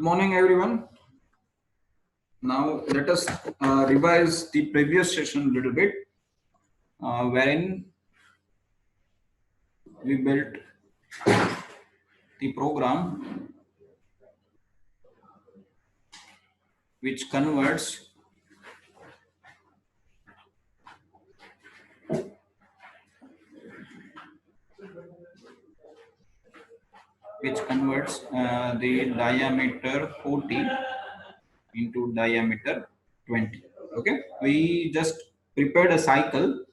morning, everyone. Now let us revise the previous session a little bit, wherein we built the program which converts the diameter 40 into diameter 20. Okay, we just prepared a cycle,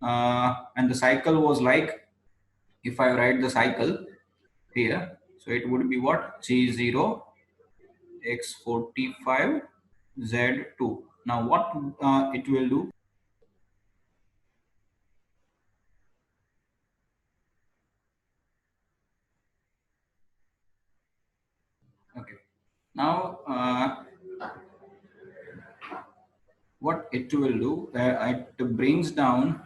and the cycle was like, if I write the cycle here, so it would be what? G0 x45 z2. Now what it will do? Okay. Now what it will do? It brings down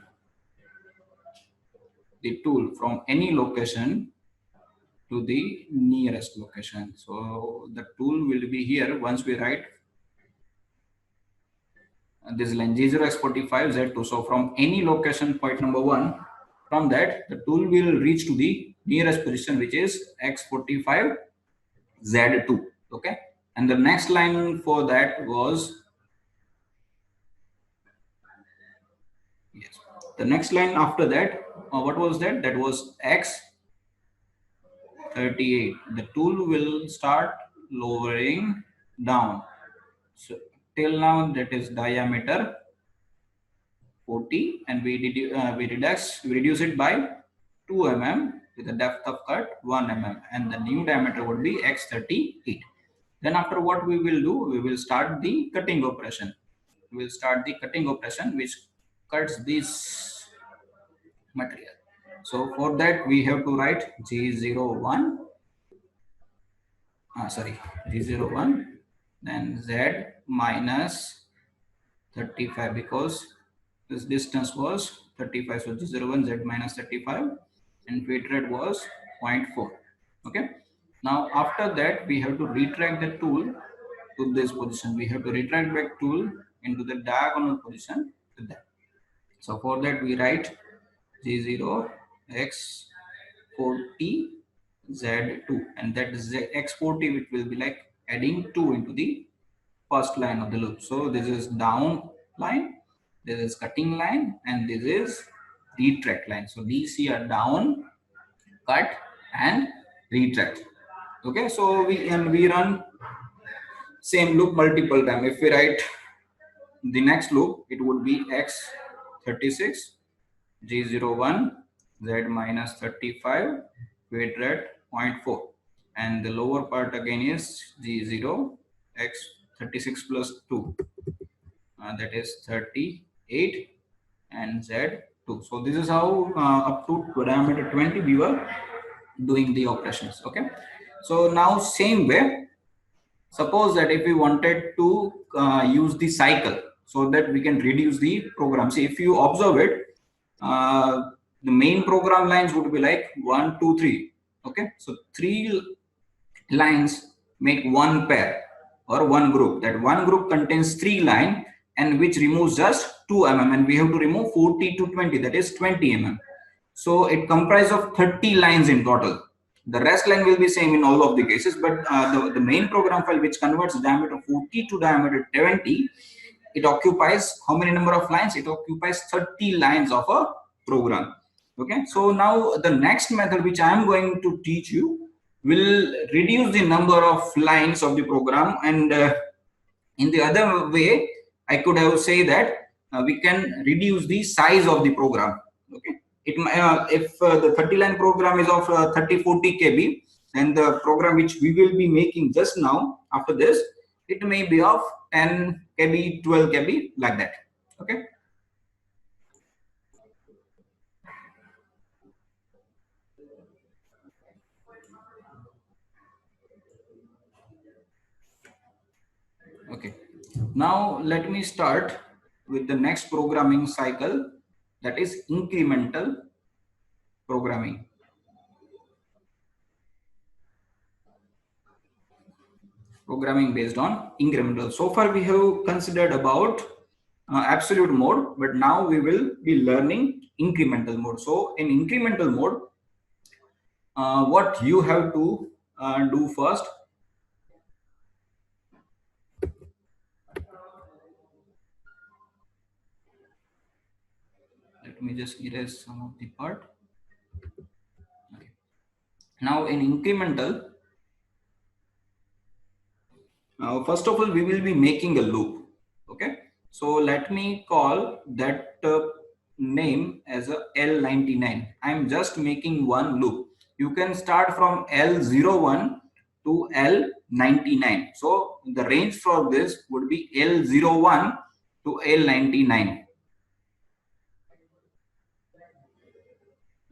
the tool from any location to the nearest location. So the tool will be here once we write this line G0 x45 z2. So from any location, point number 1, from that the tool will reach to the nearest position, which is x45 z2. Okay, and the next line for that was, yes, the next line after that, what was that? That was x38. The tool will start lowering down. So till now that is diameter 40, and we reduce it by 2 mm with a depth of cut 1 mm, and the new diameter would be x38. Then after, what we will do? We will start the cutting operation. We will start the cutting operation which cuts this material. So for that we have to write G01, G01, then Z minus 35, because this distance was 35. So G01 Z minus 35, and feed rate was 0.4. Okay. Now after that we have to retract the tool to this position. We have to retract back tool into the diagonal position with that. So for that we write G0 x40 z2, and that is x40, which will be like adding 2 into the first line of the loop. So this is down line, this is cutting line, and this is retract line. So these are down, cut, and retract. Okay, so we run same loop multiple time. If we write the next loop, it would be x36 G01 Z minus 35 weight rate 0.4, and the lower part again is G0 x36 plus 2, that is 38, and Z2. So this is how up to diameter 20 we were doing the operations. Okay, so now same way, suppose that if we wanted to use the cycle so that we can reduce the program. See, if you observe it, the main program lines would be like 1, 2, 3. Okay, so 3 lines make one pair or one group. That one group contains 3 lines, and which removes just 2 mm, and we have to remove 40 to 20, that is 20 mm. So it comprises of 30 lines in total. The rest line will be same in all of the cases, but the main program file which converts diameter 40 to diameter 20, it occupies how many number of lines? It occupies 30 lines of a program. Okay, so now the next method which I am going to teach you will reduce the number of lines of the program, and in the other way I could have say that we can reduce the size of the program. Okay, it if the 30 line program is of 30-40 kb, then the program which we will be making just now after this, it may be of 10 kb, 12 kb, like that. Okay, okay, now let me start with the next programming cycle, that is incremental programming. Programming based on incremental. So far we have considered about absolute mode, but now we will be learning incremental mode. So in incremental mode, what you have to do first, let me just erase some of the part. Okay. Now in incremental, first of all, we will be making a loop. Okay. So let me call that name as a L99. I'm just making one loop. You can start from L01 to L99. So the range for this would be L01 to L99.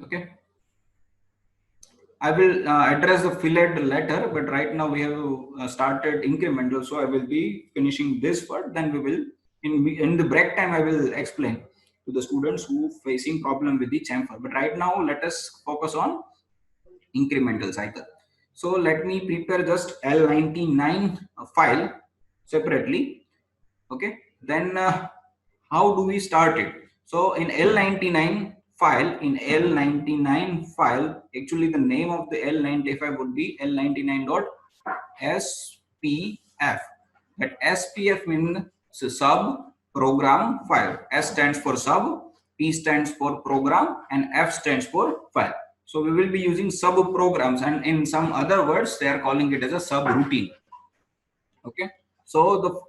Okay. I will address the fillet later, but right now we have started incremental. So I will be finishing this part. Then we will, in the break time, I will explain to the students who facing problem with the chamfer. But right now, let us focus on incremental cycle. So let me prepare just L99 file separately. Okay. Then how do we start it? So in L99 file, actually the name of the L95 would be L99.spf. That SPF means sub program file. S stands for sub, P stands for program, and F stands for file. So we will be using sub programs, and in some other words, they are calling it as a subroutine. Okay. So the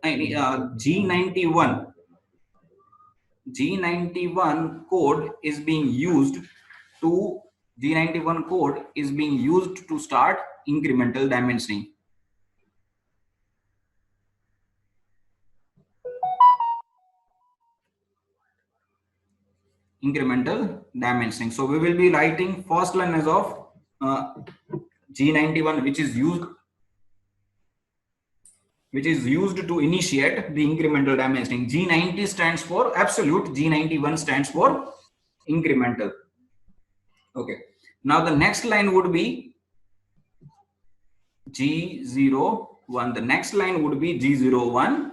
G91 code is being used to start incremental dimensioning. So we will be writing first line as of G91, which is used to initiate the incremental dimensioning. G90 stands for absolute, G91 stands for incremental. Okay. Now the next line would be G01. The next line would be G01.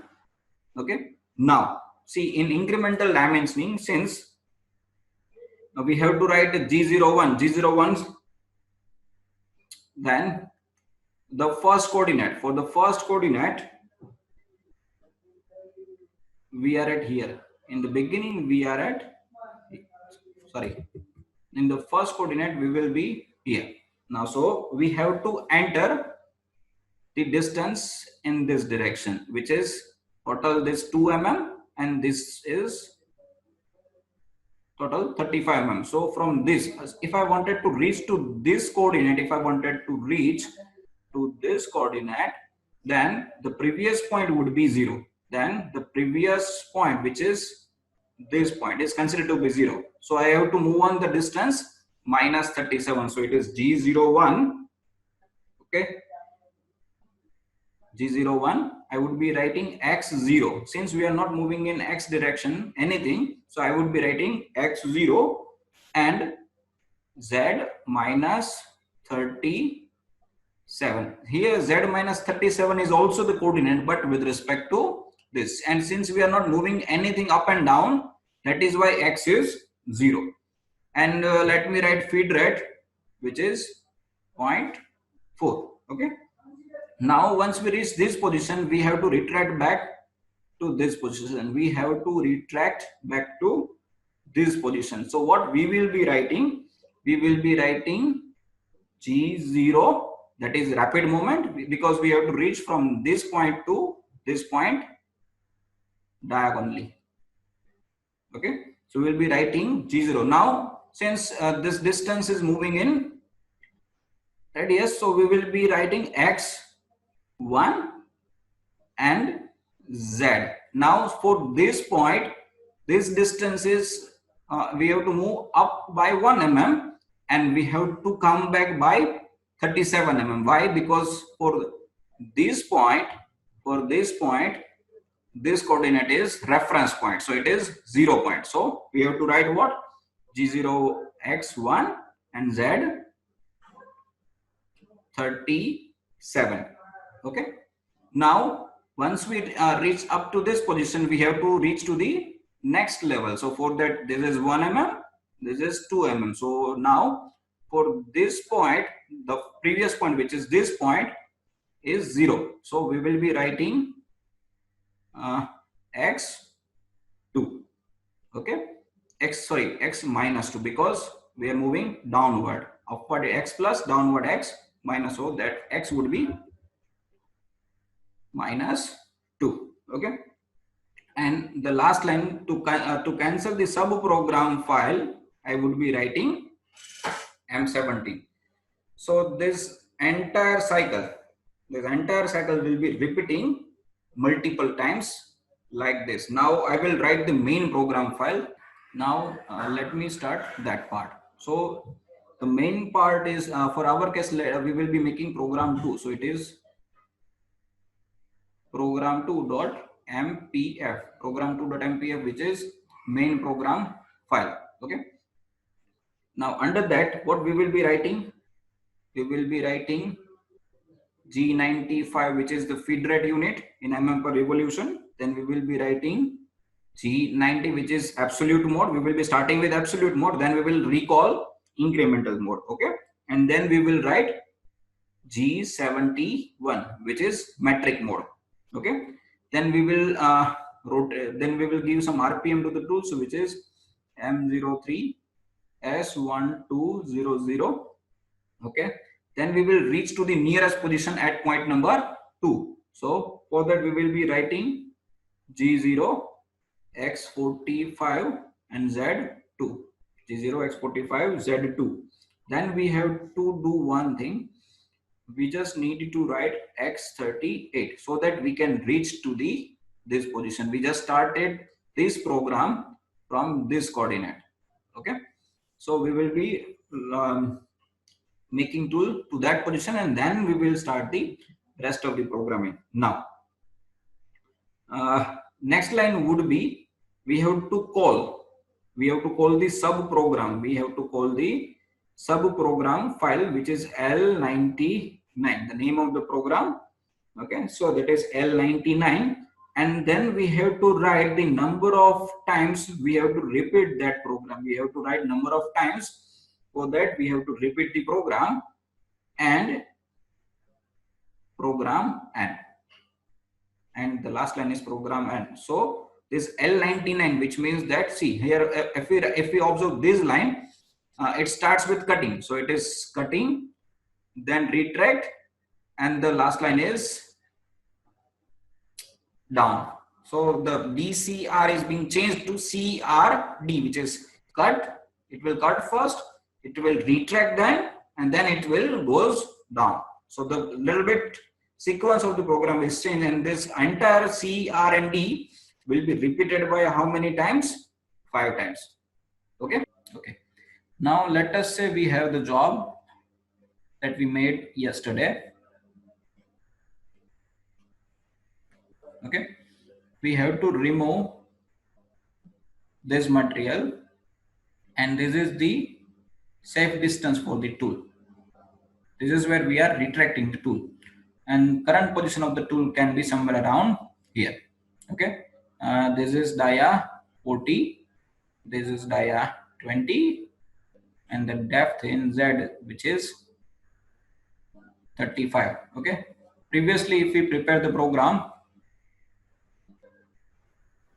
Okay. Now see, in incremental dimensioning, since we have to write G01, then the first coordinate, for the first coordinate, we are at here. In the beginning, we are at, in the first coordinate, we will be here. Now, so we have to enter the distance in this direction, which is total this 2 mm, and this is total 35 mm. So from this, if I wanted to reach to this coordinate, then the previous point would be 0. Then the previous point, which is this point, is considered to be 0. So I have to move on the distance minus 37. So it is G01. Okay. G01, I would be writing x0. Since we are not moving in x direction, anything, so I would be writing x0 and z minus 37. Here z minus 37 is also the coordinate, but with respect to this. And since we are not moving anything up and down, that is why x is 0. And let me write feed rate, which is 0.4. Okay. Now, once we reach this position, we have to retract back to this position. So what we will be writing? We will be writing G0, that is rapid movement, because we have to reach from this point to this point diagonally. Okay. So we'll be writing G0. Now, since this distance is moving in radius, so we will be writing x1 and z. Now for this point, this distance is we have to move up by 1 mm and we have to come back by 37 mm. Why? Because for this point, this coordinate is reference point, so it is 0 point. So we have to write what? G0 x1 and z 37. Okay. Now, once we reach up to this position, we have to reach to the next level. So for that, this is 1 mm, this is 2 mm. So now for this point, the previous point, which is this point, is 0. So we will be writing x2. Okay, x minus 2, because we are moving downward. Upward x plus, downward x minus, so that x would be minus 2. Okay, and the last line, to cancel the sub program file, I would be writing M17. So this entire cycle will be repeating multiple times like this. Now I will write the main program file. Now let me start that part. So the main part is for our case, we will be making program 2. So it is program2.mpf, which is main program file. Okay. Now under that, what we will be writing? We will be writing G95, which is the feed rate unit in mm per revolution. Then we will be writing G90, which is absolute mode. We will be starting with absolute mode. Then we will recall incremental mode. Okay. And then we will write G71, which is metric mode. Okay. Then we will then we will give some RPM to the tool, so which is M03 S1200. Okay. Then we will reach to the nearest position at point number 2. So for that we will be writing G0 X45 and Z2. G0 X45 Z2. Then we have to do one thing. We just need to write X38 so that we can reach to this position. We just started this program from this coordinate. Okay. So we will be making tool to that position, and then we will start the rest of the programming. Now next line would be, we have to call the sub program. We have to call the sub program file, which is L99, the name of the program. Okay, so that is L99, and then we have to write the number of times we have to repeat that program. We have to write number of times. For that we have to repeat the program and program and the last line is program and. So this L99, which means that, see here, if we observe this line, it starts with cutting. So it is cutting, then retract, and the last line is down. So the DCR is being changed to CRD, which is cut. It will cut first, it will retract then, and then it will goes down. So the little bit sequence of the program is changed, and this entire C, R, and D will be repeated by how many times? 5 times. Okay. Okay. Now let us say we have the job that we made yesterday. Okay. We have to remove this material, and this is the safe distance for the tool. This is where we are retracting the tool, and current position of the tool can be somewhere around here. Okay. This is dia 40, this is dia 20, and the depth in Z, which is 35. Okay. Previously, if we prepare the program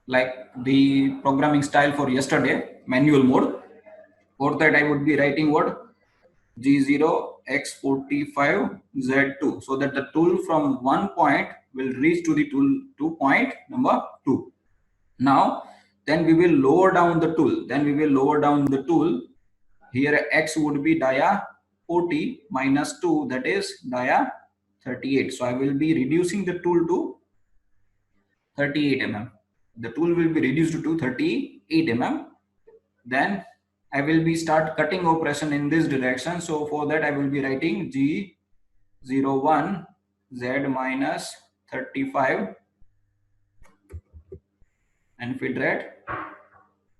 like the programming style for yesterday, manual mode, for that I would be writing what? G0 X45 Z2, so that the tool from one point will reach to the tool to point number 2. Now then we will lower down the tool. Here X would be dia 40 minus 2, that is dia 38. So I will be reducing the tool to 38 mm. The tool will be reduced to 38 mm. Then I will be start cutting operation in this direction. So for that I will be writing G01 Z minus 35 and feed rate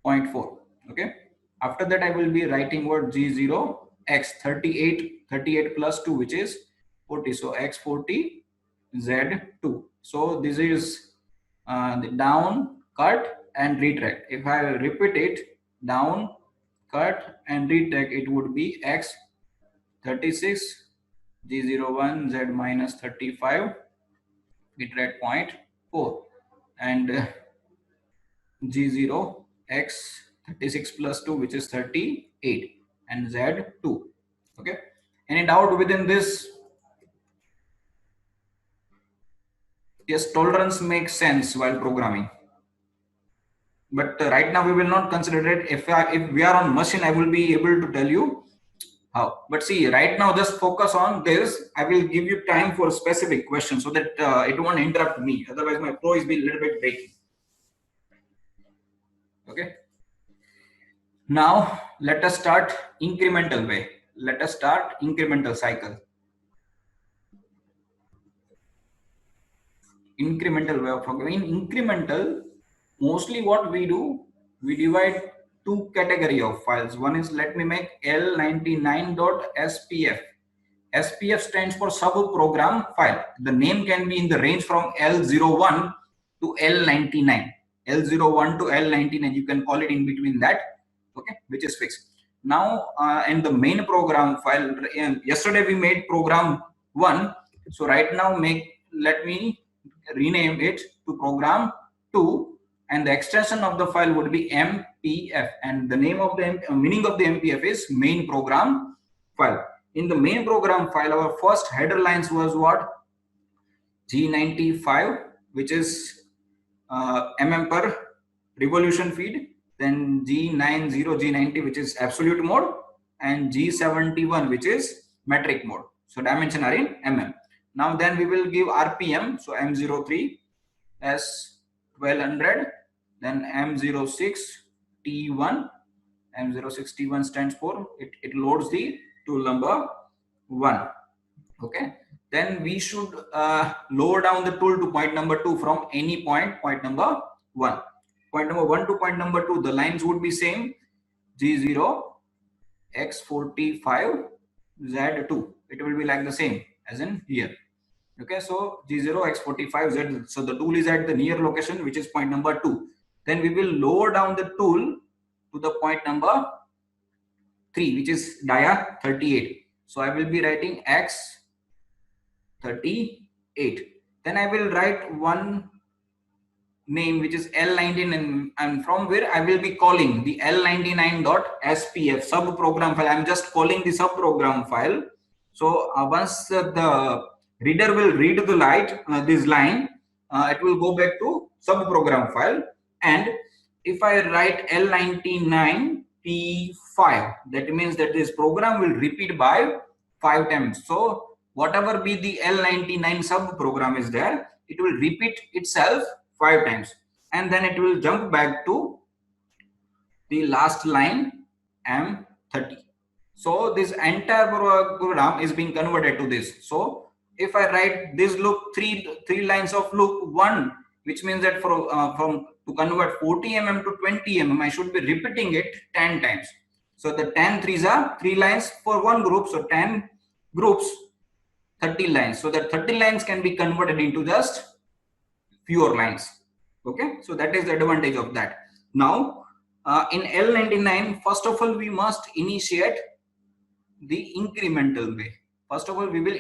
0.4. Okay. After that I will be writing what? G0 X 38 plus 2, which is 40. So X40 Z2. So this is the down, cut and retract. If I repeat it, down, cut and retract, it would be X36, G01, Z minus 35, retract point 4, and G0, X 36 plus 2, which is 38, and Z2. Okay. Any doubt within this? Yes, tolerance makes sense while programming. But right now we will not consider it. If we are on machine, I will be able to tell you how. But see, right now just focus on this. I will give you time for specific questions so that it won't interrupt me. Otherwise, my flow is be a little bit breaking. Okay. Now let us start incremental way. Let us start incremental cycle. Incremental way of programming. In incremental, mostly what we do, we divide two category of files. One is, let me make L99.spf. SPF stands for sub-program file. The name can be in the range from L01 to L99. L01 to L99, you can call it in between that, okay, which is fixed. Now, in the main program file, yesterday we made program 1. So right now, let me rename it to program 2, and the extension of the file would be MPF, and the name of the meaning of the MPF is main program file. In the main program file, our first header lines was what? G95, which is mm per revolution feed, then G90, G90, which is absolute mode, and G71, which is metric mode. So dimension are in mm. Now then we will give RPM, so M03, S1200, then M06, T1. M06 T1 stands for, it loads the tool number 1. Okay, then we should lower down the tool to point number 2 from any point number 1. Point number 1 to point number 2, the lines would be same, G0, X45, Z2. It will be like the same as in here. Okay, so G0, X45, Z. So the tool is at the near location, which is point number 2. Then we will lower down the tool to the point number 3, which is dia 38. So I will be writing X38. Then I will write one name, which is L99, and from where I will be calling the L99.spf sub-program file. I'm just calling the sub-program file. So once the reader will read the this line, it will go back to sub-program file. And if I write L99 P5, that means that this program will repeat by 5 times. So whatever be the L99 sub program is there, it will repeat itself 5 times, and then it will jump back to the last line M30. So this entire program is being converted to this. So if I write this loop, three lines of loop 1, which means that from to convert 40 mm to 20 mm, I should be repeating it 10 times. So the 10 threes are 3 lines for one group. So 10 groups, 30 lines. So that 30 lines can be converted into just fewer lines. Okay, so that is the advantage of that. Now in L99, first of all, we must initiate the incremental way. First of all, we will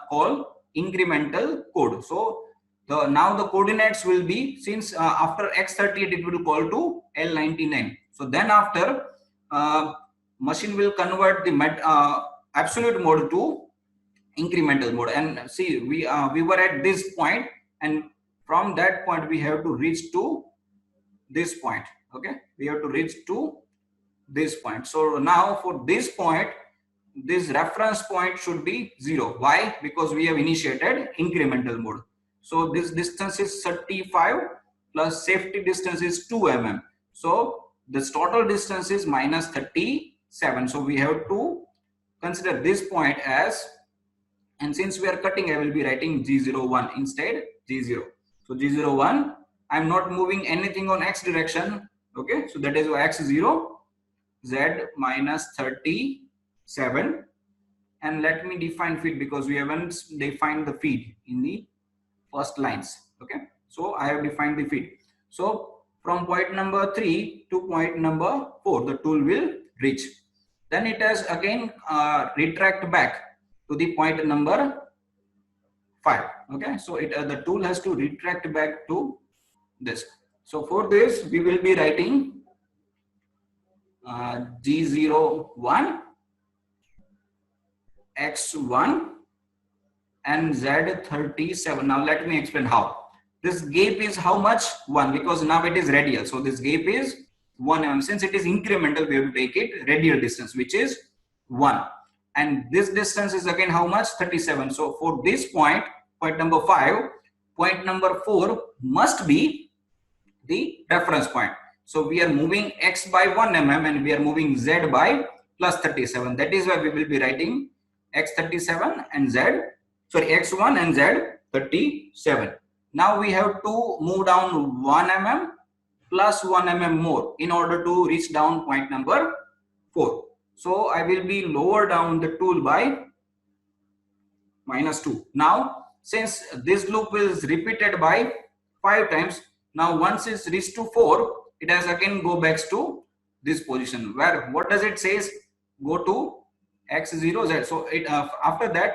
call incremental code. So now the coordinates will be, since after X38 it will call to L99. So then after machine will convert the absolute mode to incremental mode. And see, we were at this point, and from that point we have to reach to this point. Okay, we have to reach to this point. So now for this point, this reference point should be 0. Why? Because we have initiated incremental mode. So this distance is 35 plus safety distance is 2 mm. So this total distance is minus 37. So we have to consider this point as, and since we are cutting, I will be writing G01 instead G0. So G01, I'm not moving anything on X direction. Okay, so that is X0, Z minus 37. And let me define feed, because we haven't defined the feed in the first lines. Okay, so I have defined the feed. So from point number 3 to point number 4, the tool will reach. Then it has again retract back to the point number 5. Okay, so the tool has to retract back to this. So for this, we will be writing G01, X1, and Z37. Now let me explain how. This gap is how much? 1, because now it is radial. So this gap is 1 mm. Since it is incremental, we have to take it radial distance, which is 1. And this distance is again how much? 37. So for this point, point number 5, point number 4 must be the reference point. So we are moving X by 1 mm and we are moving Z by plus 37. That is why we will be writing X37 and X1 and Z37. Now we have to move down 1 mm plus 1 mm more in order to reach down point number 4. So I will be lower down the tool by -2. Now since this loop is repeated by 5 times, now once it's reached to 4, it has again go back to this position where what does it says? Go to X0 Z. So it after that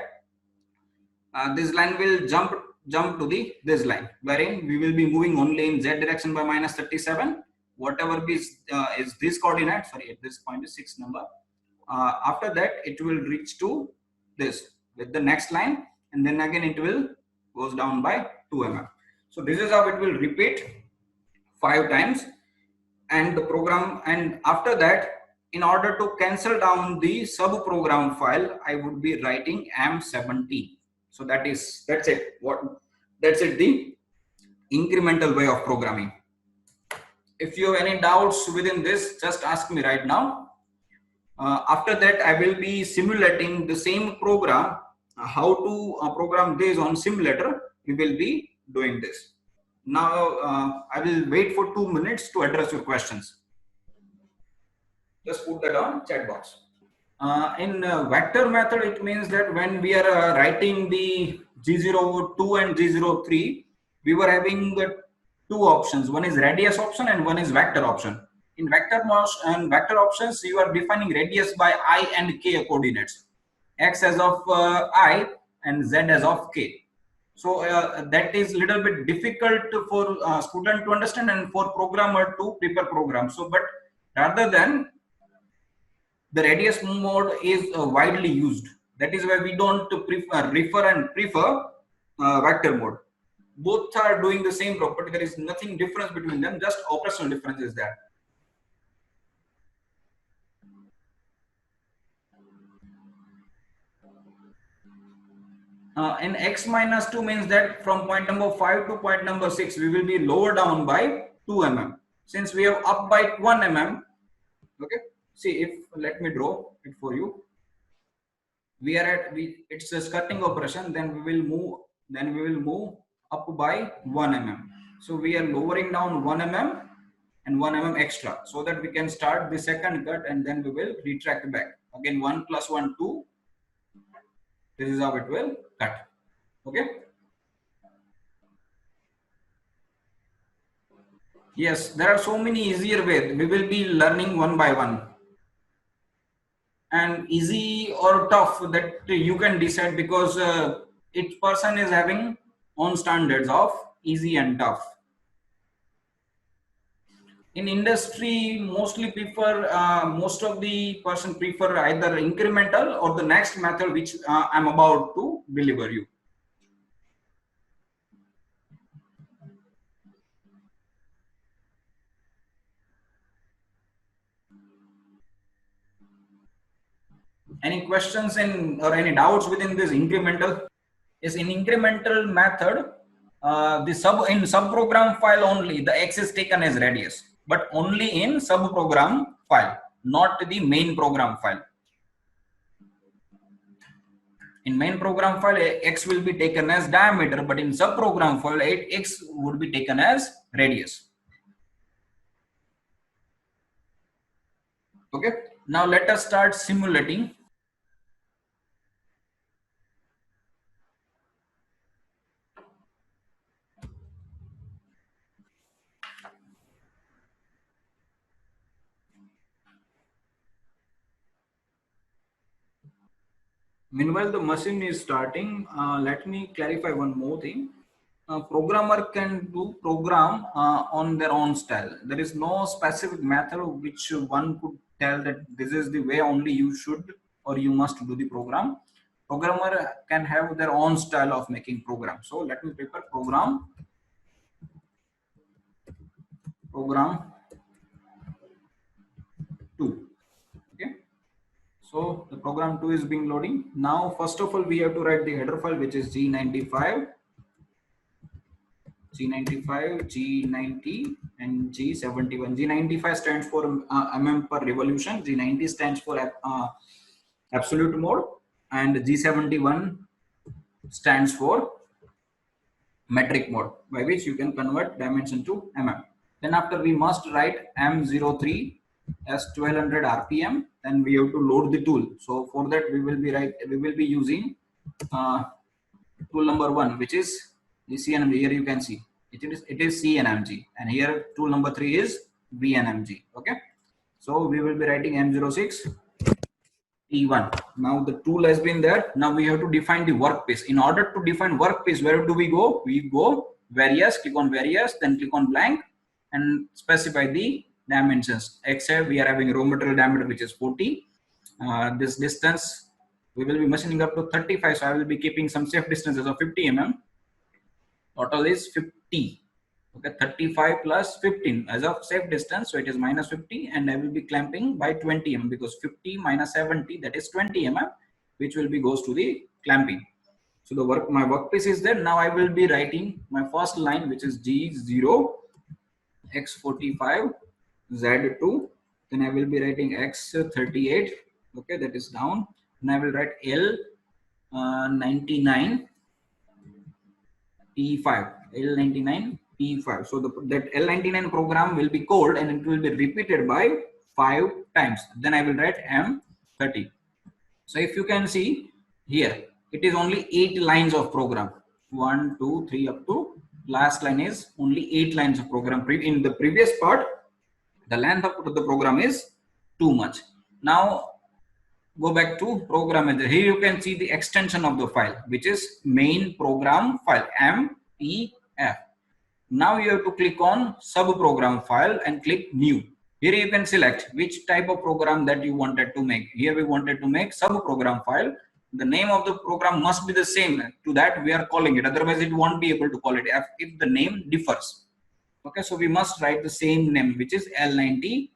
this line will jump to this line, wherein we will be moving only in Z direction by -37. Whatever is this coordinate, sorry, at this point is 6 number. After that, it will reach to this with the next line, and then again it will goes down by 2 mm. So this is how it will repeat 5 times, and the program. And after that, in order to cancel down the sub program file, I would be writing M17. So that's it. That's it, the incremental way of programming. If you have any doubts within this, just ask me right now. After that, I will be simulating the same program. How to program this on simulator, we will be doing this. Now, I will wait for 2 minutes to address your questions. Just put that on chat box. In vector method, it means that when we are writing the G02 and G03, we were having two options. One is radius option and one is vector option. In vector options, you are defining radius by I and K coordinates. X as of I and Z as of K. So that is little bit difficult for student to understand and for programmer to prepare program. So, but rather than the radius mode is widely used. That is why we don't prefer vector mode. Both are doing the same property. There is nothing difference between them. Just operational difference is there. And X-2 means that from point number 5 to point number 6, we will be lower down by 2 mm. Since we have up by 1 mm, okay. See, if let me draw it for you. We are at it's a skirting operation. Then we will move up by 1 mm. So we are lowering down 1 mm and 1 mm extra, so that we can start the second cut, and then we will retract back again. 1 plus 1 2. This is how it will cut. Okay. Yes, there are so many easier ways. We will be learning one by one. And easy or tough, that you can decide, because each person is having own standards of easy and tough. In industry, most of the person prefer either incremental or the next method which I'm about to deliver you. Any questions or any doubts within this incremental? Is in incremental method, in subprogram file only the X is taken as radius, but only in subprogram file, not the main program file. In main program file, X will be taken as diameter, but in subprogram file, X would be taken as radius. Okay, now let us start simulating. Meanwhile, the machine is starting. Let me clarify one more thing. Programmer can do program on their own style. There is no specific method which one could tell that this is the way only you should or you must do the program. Programmer can have their own style of making program. So let me prepare program 2. Okay. So the program 2 is being loading. Now, first of all, we have to write the header file, which is G95, G90, and G71. G95 stands for mm per revolution. G90 stands for absolute mode, and G71 stands for metric mode, by which you can convert dimension to mm. Then after we must write M03 as 1200 RPM. Then we have to load the tool. So for that we will be using tool number 1, which is the CNMG. Here you can see it is CNMG, and here tool number 3 is BNMG. Okay, so we will be writing M06 T1. Now the tool has been there. Now we have to define the workpiece. In order to define workpiece, where do we go? We go various, click on various, then click on blank and specify the dimensions. Except we are having raw material diameter, which is 40. This distance we will be machining up to 35. So I will be keeping some safe distances of 50 mm. Total is 50. Okay, 35 plus 15 as of safe distance, so it is minus 50, and I will be clamping by 20 mm, because 50 minus 70, that is 20 mm, which will be goes to the clamping. So the my workpiece is there. Now I will be writing my first line, which is G0 X45 Z2. Then I will be writing X38. Okay, that is down. And I will write L99 P5. L99 P5. So that L99 program will be called and it will be repeated by 5 times. Then I will write M30. So if you can see here, it is only 8 lines of program. 1, 2, 3 up to last line is only 8 lines of program. In the previous part, the length of the program is too much. Now go back to program manager. Here you can see the extension of the file, which is main program file, MEF. Now you have to click on sub program file and click new. Here you can select which type of program that you wanted to make. Here we wanted to make sub program file. The name of the program must be the same to that we are calling it. Otherwise it won't be able to call it if the name differs. Okay, so we must write the same name, which is L99.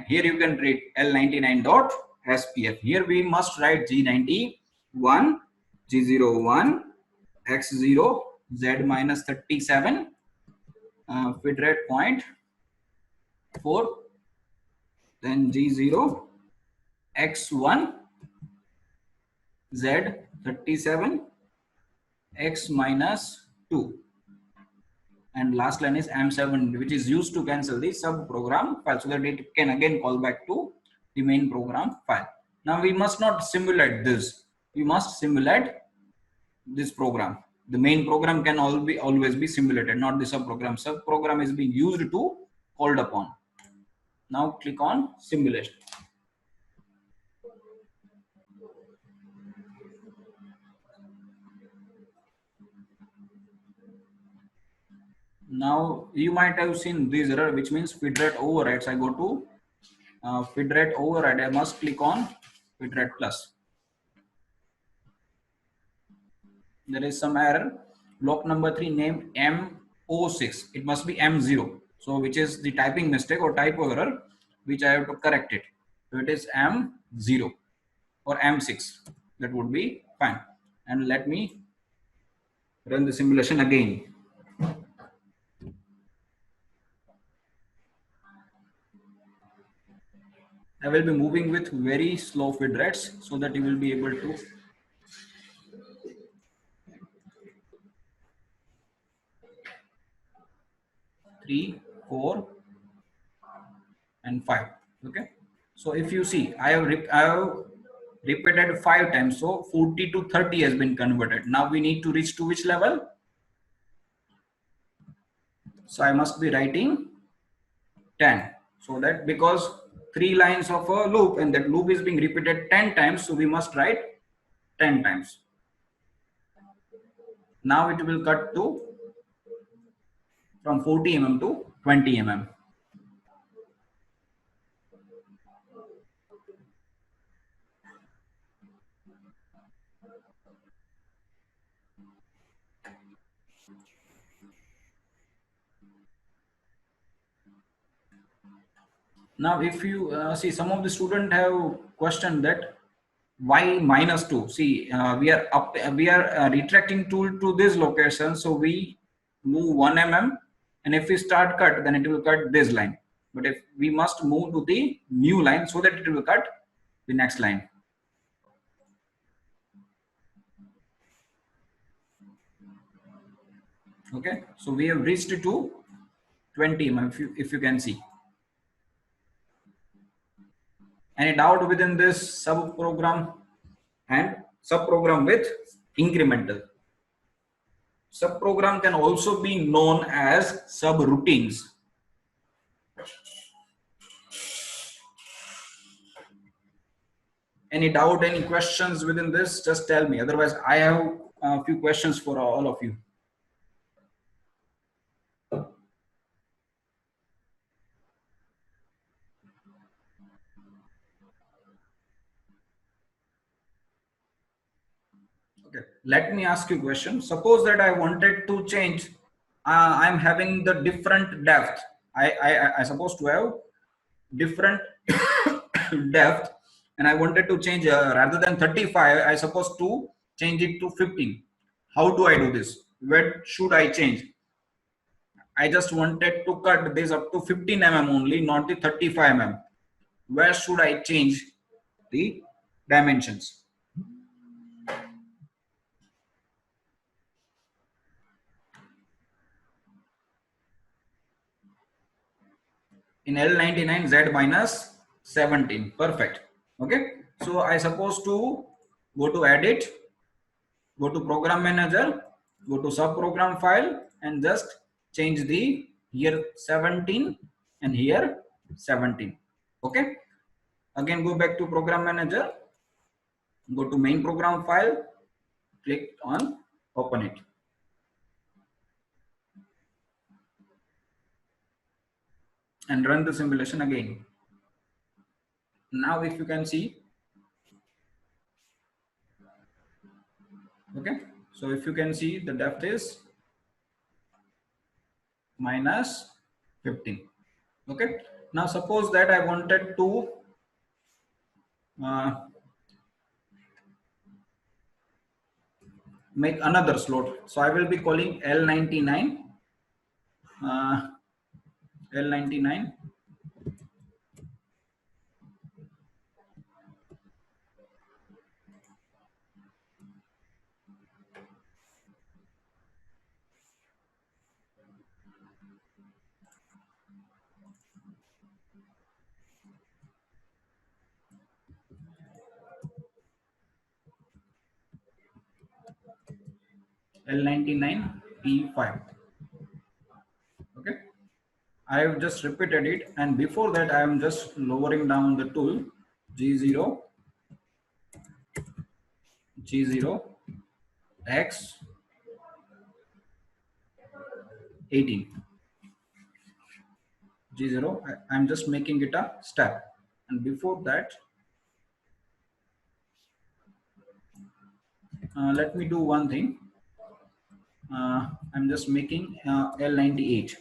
Here you can read L99.SPF. Here we must write G91, G01, X0, Z minus 37, feed rate 0.4, then G0, X1, Z 37, X minus 2. And last line is M7, which is used to cancel the sub program file, so that it can again call back to the main program file. Now we must not simulate this. We must simulate this program. The main program can always be simulated, not the sub program. Sub program is being used to called upon. Now click on simulation. Now you might have seen this error, which means feed rate overrides. I go to feed rate override. I must click on feed rate plus. There is some error. Block number 3 named M06. It must be M0. So which is the typing mistake or typo error, which I have to correct it. So it is M0 or M6. That would be fine. And let me run the simulation again. I will be moving with very slow feed rates so that you will be able to 3, 4, and 5. Okay. So if you see, I have repeated 5 times. So 40 to 30 has been converted. Now we need to reach to which level? So I must be writing 10. So that because 3 lines of a loop and that loop is being repeated 10 times. So we must write 10 times. Now it will cut to from 40 mm to 20 mm. Now if you see, some of the students have questioned that why -2. See, we are retracting tool to this location, so we move 1 mm, and if we start cut, then it will cut this line. But if we must move to the new line so that it will cut the next line. Okay, so we have reached to 20 mm, if you can see. Any doubt within this sub program? And sub program with incremental. Sub program can also be known as subroutines. Any doubt, any questions within this? Just tell me. Otherwise, I have a few questions for all of you. Okay, let me ask you a question. Suppose that I wanted to change. I'm having the different depth. I supposed to have different depth, and I wanted to change rather than 35. I supposed to change it to 15. How do I do this? Where should I change? I just wanted to cut this up to 15 mm only, not the 35 mm. Where should I change the dimensions? In L99 Z minus 17. Perfect. Okay. So I supposed to go to edit, go to program manager, go to sub program file, and just change the here 17 and here 17. Okay. Again, go back to program manager, go to main program file, click on open it. And run the simulation again. Now if you can see, okay, so if you can see, the depth is minus 15. Okay, now suppose that I wanted to make another slot, so I will be calling L99 L99 L99 P5. Okay, I have just repeated it, and before that I am just lowering down the tool G0 X 18 G0. I'm just making it a step, and before that let me do one thing. I'm just making L98.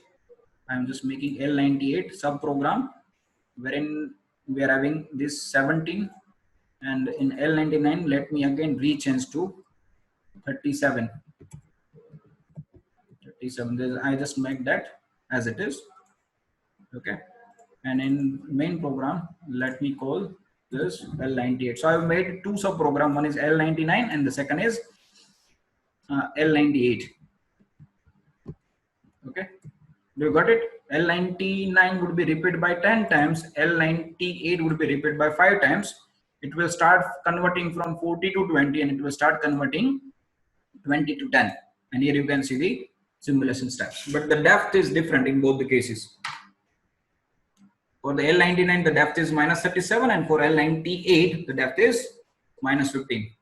I'm just making L98 sub program, wherein we are having this 17, and in L99 let me again rechange to 37. I just make that as it is. Okay, and in main program let me call this L98. So I've made two sub program. One is L99 and the second is L98. Okay, do you got it? L99 would be repeated by 10 times, L98 would be repeated by 5 times. It will start converting from 40 to 20, and it will start converting 20 to 10. And here you can see the simulation steps, but the depth is different in both the cases. For the L99 the depth is minus 37, and for L98 the depth is minus 15.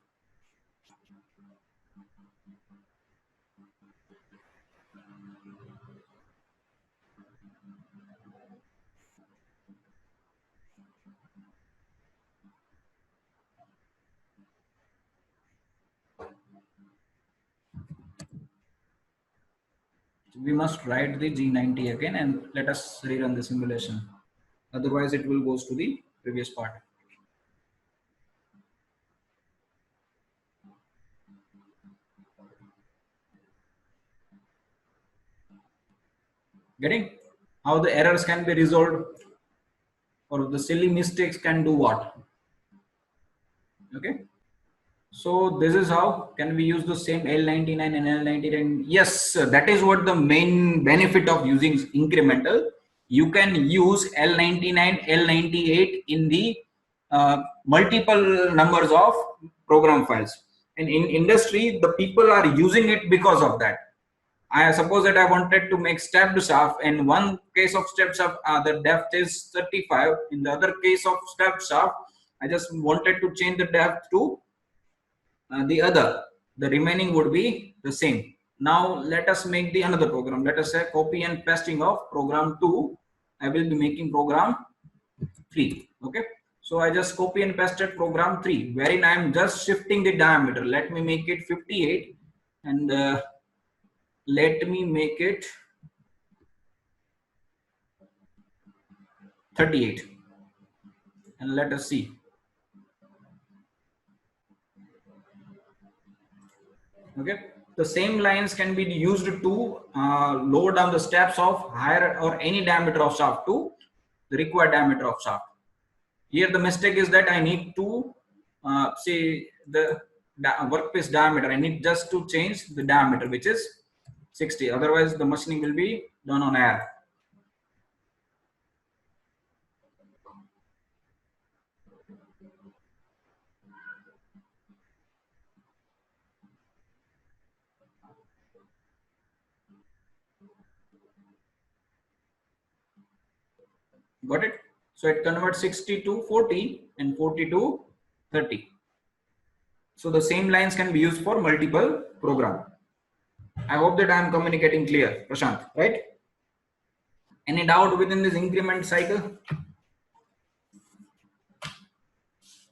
We must write the G90 again and let us rerun the simulation. Otherwise it will goes to the previous part. Getting how the errors can be resolved, or the silly mistakes can do what? Okay. So this is how can we use the same L99 and L99. Yes, that is what the main benefit of using incremental. You can use L99, L98 in the multiple numbers of program files. And in industry, the people are using it because of that. I suppose that I wanted to make stepped shaft. In one case of stepped shaft, the depth is 35. In the other case of stepped shaft, I just wanted to change the depth to the other. The remaining would be the same. Now let us make the another program. Let us say copy and pasting of program 2. I will be making program 3. Okay. So I just copy and pasted program 3, wherein I am just shifting the diameter. Let me make it 58 and let me make it 38 and let us see. Okay, the same lines can be used to lower down the steps of higher or any diameter of shaft to the required diameter of shaft. Here the mistake is that I need to say the workpiece diameter. I need just to change the diameter, which is 60. Otherwise the machining will be done on air. Got it? So it converts 60 to 40 and 40 to 30. So the same lines can be used for multiple program. I hope that I am communicating clear, Prashant, right? Any doubt within this increment cycle?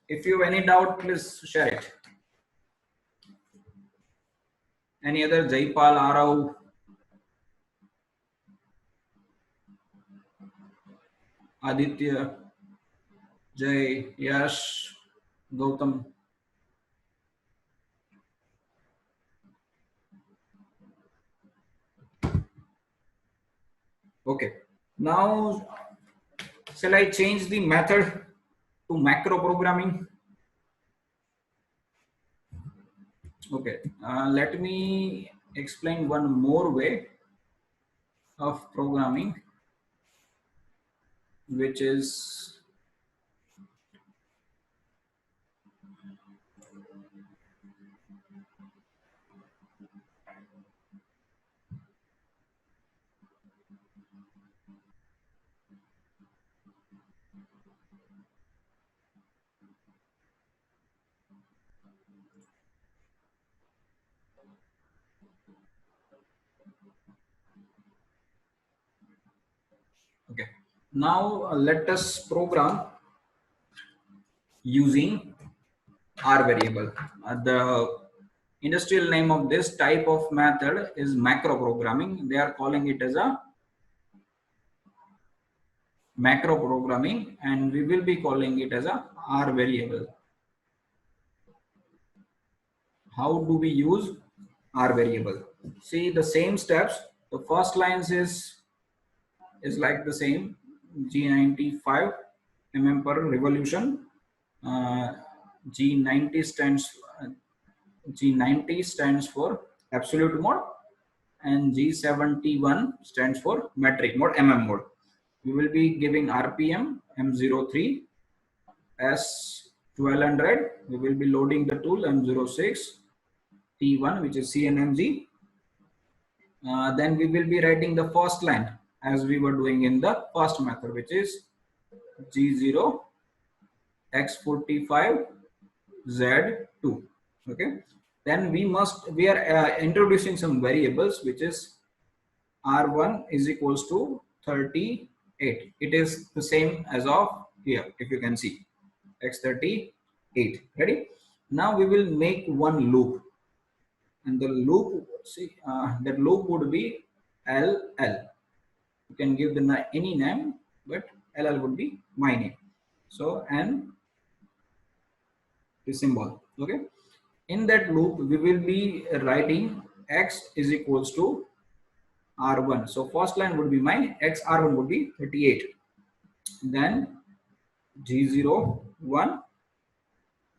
If you have any doubt, please share it. Any other? Jaipal, Arav, Aditya, Jay, Yash, Gautam. Okay. Now, shall I change the method to macro programming? Okay. Let me explain one more way of programming, which is okay. Now let us program using R variable. The industrial name of this type of method is macro programming. They are calling it as a macro programming, and we will be calling it as a R variable. How do we use R variable? See the same steps. The first lines is like the same G95 mm per revolution. Uh, G90 stands G90 stands for absolute mode, and G71 stands for metric mode, mode. We will be giving RPM M03 S1200. We will be loading the tool M06 T1, which is CNMG. Then we will be writing the first line as we were doing in the first method, which is G0 X45 Z2. Okay. Then we are introducing some variables, which is R1 is equals to 38. It is the same as of here, if you can see X38. Ready? Now we will make one loop, and the loop, see, that loop would be LL. You can give the any name, but LL would be my name. So, and the symbol. Okay. In that loop, we will be writing x is equals to R1. So first line would be my x R1 would be 38. Then G01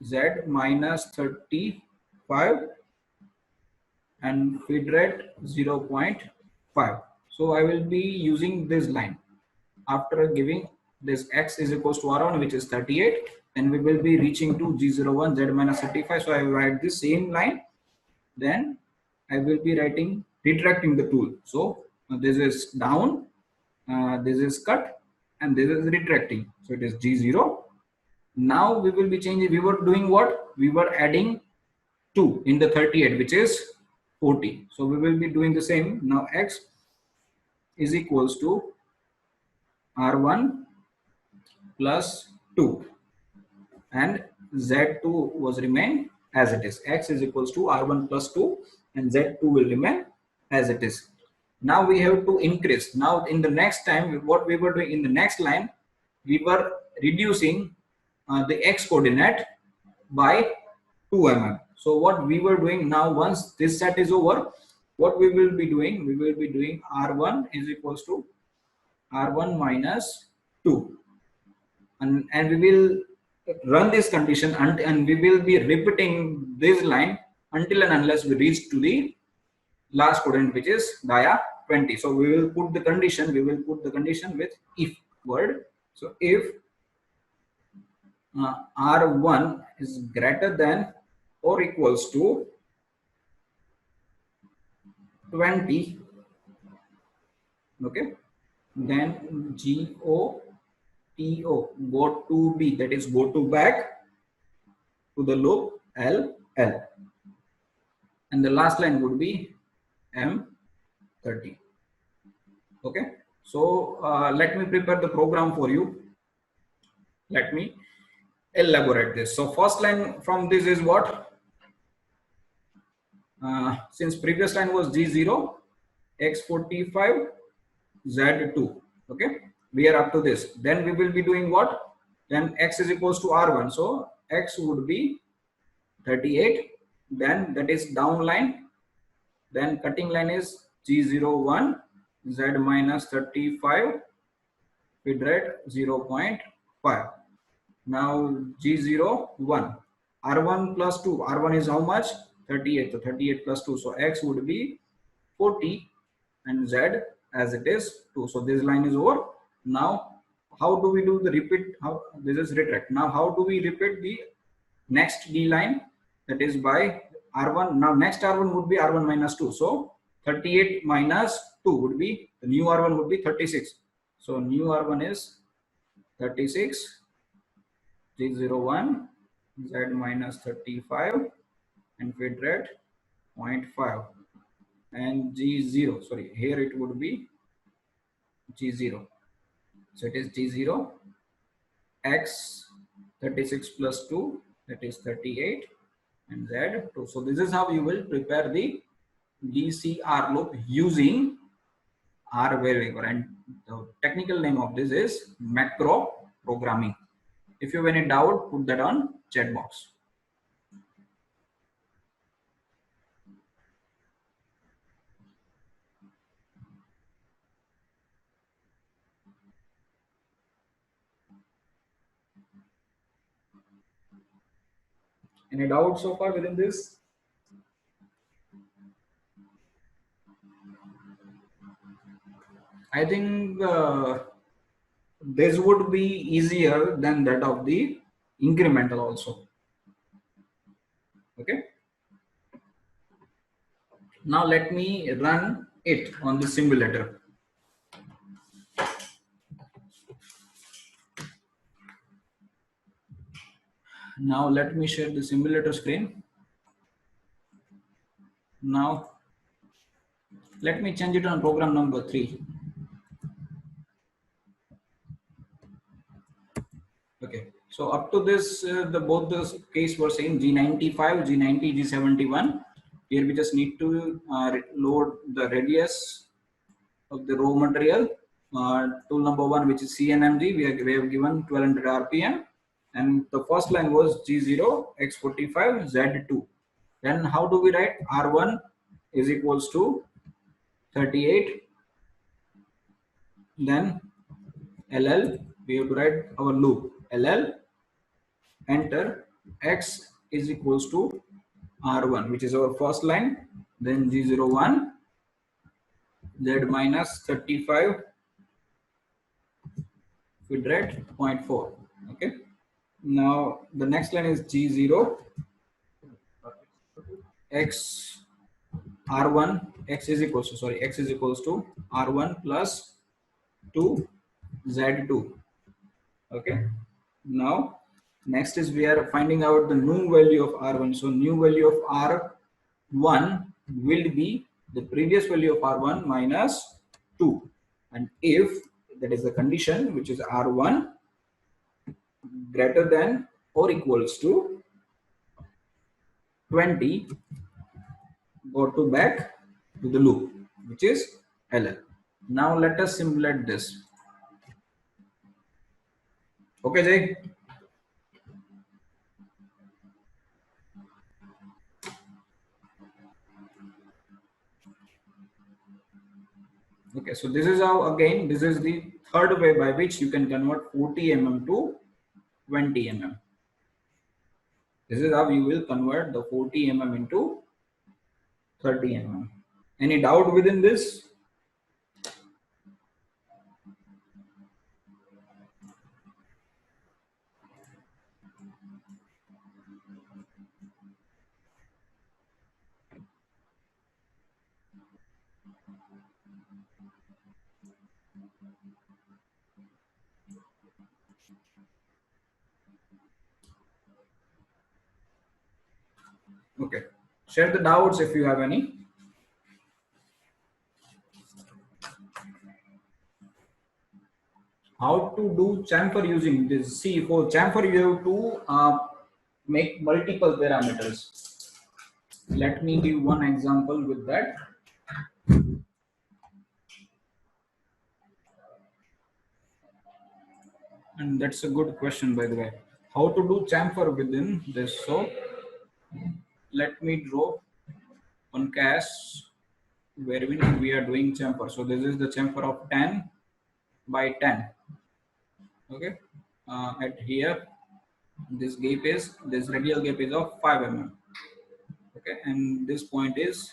Z minus 35 and feed rate 0.5. So I will be using this line after giving this x is equals to R1, which is 38, and we will be reaching to G01 Z minus 35. So I will write the same line. Then I will be writing retracting the tool. So this is down, this is cut, and this is retracting. So it is G0. Now we will be changing. We were doing what? We were adding 2 in the 38, which is 40. So we will be doing the same. Now x is equals to R1 plus 2, and Z2 was remain as it is. X is equals to R1 plus 2 and Z2 will remain as it is. Now we have to increase. Now in the next time, what we were doing in the next line, we were reducing the x coordinate by 2 mm. So what we were doing now, once this set is over, what we will be doing, we will be doing R1 is equals to R1 minus 2, and we will run this condition and we will be repeating this line until and unless we reach to the last coordinate, which is dia 20. So we will put the condition, with if word. So if R1 is greater than or equals to 20, okay, then go to B, that is go to back to the loop L, and the last line would be M30. Okay, so let me prepare the program for you. Let me elaborate this. So first line from this is what? Since previous line was G0, X45, Z2. Okay, we are up to this. Then we will be doing what? Then X is equals to R1. So X would be 38. Then that is down line. Then cutting line is G01, Z minus 35, feed rate 0.5. Now G01, R1 plus 2. R1 is how much? 38. So 38 plus 2. So X would be 40 and Z as it is 2. So this line is over. Now how do we do the repeat? How this is retract. Now how do we repeat the next D line? That is by R1. Now next R1 would be R1 minus 2. So 38 minus 2 would be, the new R1 would be 36. So new R1 is 36, G01, Z minus 35 and feed rate 0.5, and G0, sorry, here it would be G0. So it is G0, X 36 plus 2, that is 38, and Z2. So this is how you will prepare the DCR loop using R variable, and the technical name of this is macro programming. If you have any doubt, put that on chat box. Any doubt so far within this? I think this would be easier than that of the incremental also. Okay. Now let me run it on the simulator. Now let me share the simulator screen. Now let me change it on program number 3. Okay, so up to this, both the case were saying G95, G90, G71. Here we just need to load the radius of the raw material. Tool number 1, which is CNMG, we have given 1200 RPM, and the first line was G0 X45 Z2. Then how do we write? R1 is equals to 38. Then LL, we have to write our loop. LL, enter, X is equals to R1, which is our first line. Then G01, Z minus 35, with red 0.4. Okay. Now the next line is G0 X R1, X is equals to, sorry, X is equals to R1 plus 2 Z2. Okay. Now next is we are finding out the new value of R1. So new value of R1 will be the previous value of R1 minus 2. And if that is the condition, which is R1 greater than or equals to 20, go to back to the loop, which is LL. Now let us simulate this. Okay, Jay? Okay, so this is how, again, this is the third way by which you can convert 40 mm to 20 mm. This is how you will convert the 40 mm into 30 mm. Any doubt within this? Okay, share the doubts if you have any. How to do chamfer using this? See, for chamfer you have to make multiple parameters. Let me give one example with that. And that's a good question, by the way. How to do chamfer within this? So let me draw one case where we are doing chamfer. So this is the chamfer of 10 by 10. Okay. At here, this gap is, this radial gap is of 5 mm. Okay. And this point is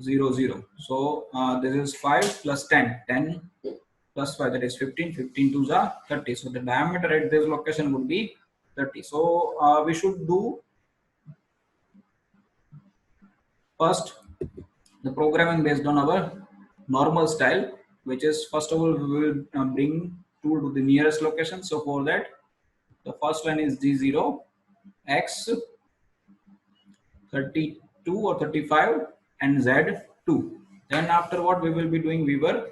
0, 0. So this is 5 plus 10. 10 plus 5, that is 15. 15 to the 30. So the diameter at this location would be 30. So we should do first the programming based on our normal style, which is, first of all, we will bring tool to the nearest location. So for that, the first one is G0 X 32 or 35 and Z2. Then after what we will be doing, we will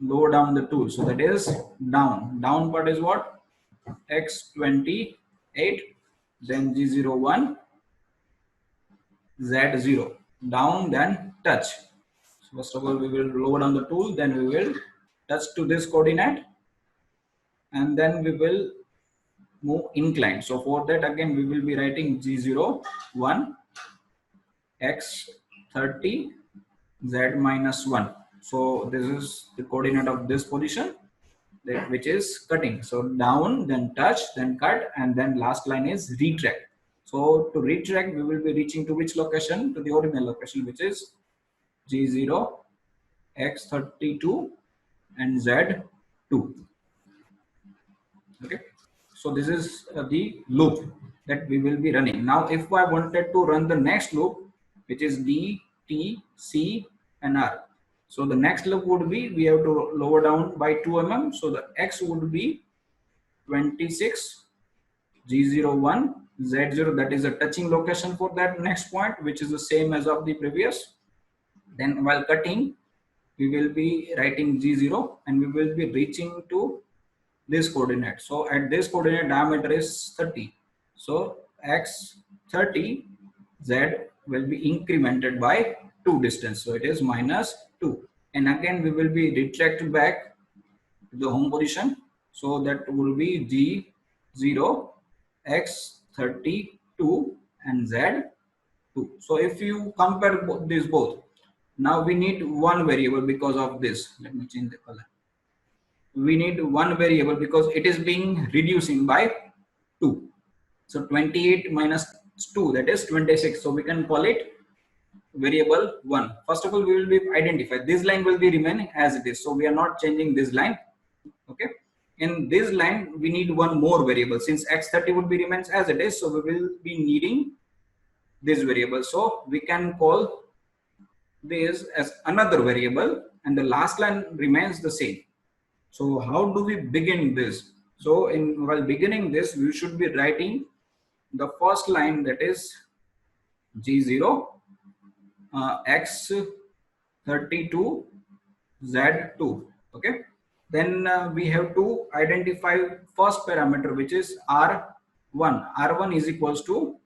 lower down the tool. So that is down. Down part is what? X28, then G01, Z0. Down, then touch. So first of all, we will lower down the tool, then we will touch to this coordinate, and then we will move inclined. So for that, again, we will be writing G01, X30, Z minus 1. So this is the coordinate of this position, that which is cutting. So down, then touch, then cut, and then last line is retract. So to retract, we will be reaching to which location? To the original location, which is G0, X32, and Z2. Okay. So this is the loop that we will be running. Now, if I wanted to run the next loop, which is D, T, C, and R. So the next loop would be, we have to lower down by 2 mm. So the X would be 26, G01, Z0, that is a touching location for that next point, which is the same as of the previous. Then while cutting, we will be writing G0 and we will be reaching to this coordinate. So at this coordinate, diameter is 30. So X30, Z will be incremented by 2 distance. So it is minus 2, and again we will be retract back to the home position. So that will be G0, X32 and Z2. So if you compare these both, now we need one variable because of this. Let me change the color. We need one variable because it is being reducing by 2. So 28 minus 2, that is 26. So we can call it variable 1. First of all, we will be identify this line will be remain as it is. So we are not changing this line. Okay. In this line, we need one more variable since x30 would be remains as it is. So we will be needing this variable. So we can call this as another variable, and the last line remains the same. So how do we begin this? So while beginning this, we should be writing the first line, that is G0 X32 Z2. Okay. Then we have to identify first parameter, which is R1. R1 is equals to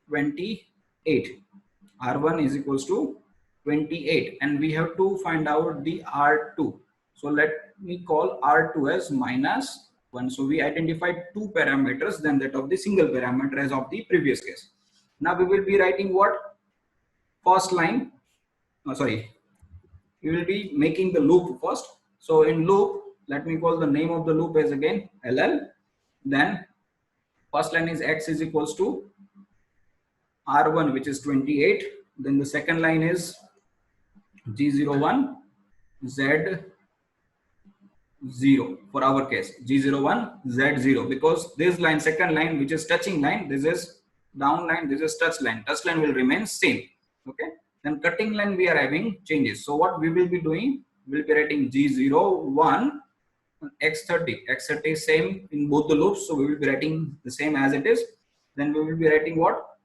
28. R1 is equals to 28, and we have to find out the R2. So let me call R2 as -1. So we identified two parameters than that of the single parameter as of the previous case. Now we will be writing what? First line, sorry, we will be making the loop first. So in loop, let me call the name of the loop as again LL. Then first line is X is equals to R1, which is 28. Then the second line is G01 Z0 for our case, G01 Z0, because this line, second line, which is touching line, this is down line, this is touch line. Touch line will remain same. Okay. Then cutting line we are having changes. So what we will be doing, we will be writing G01 X30. X30 is same in both the loops, so we will be writing the same as it is. Then we will be writing what?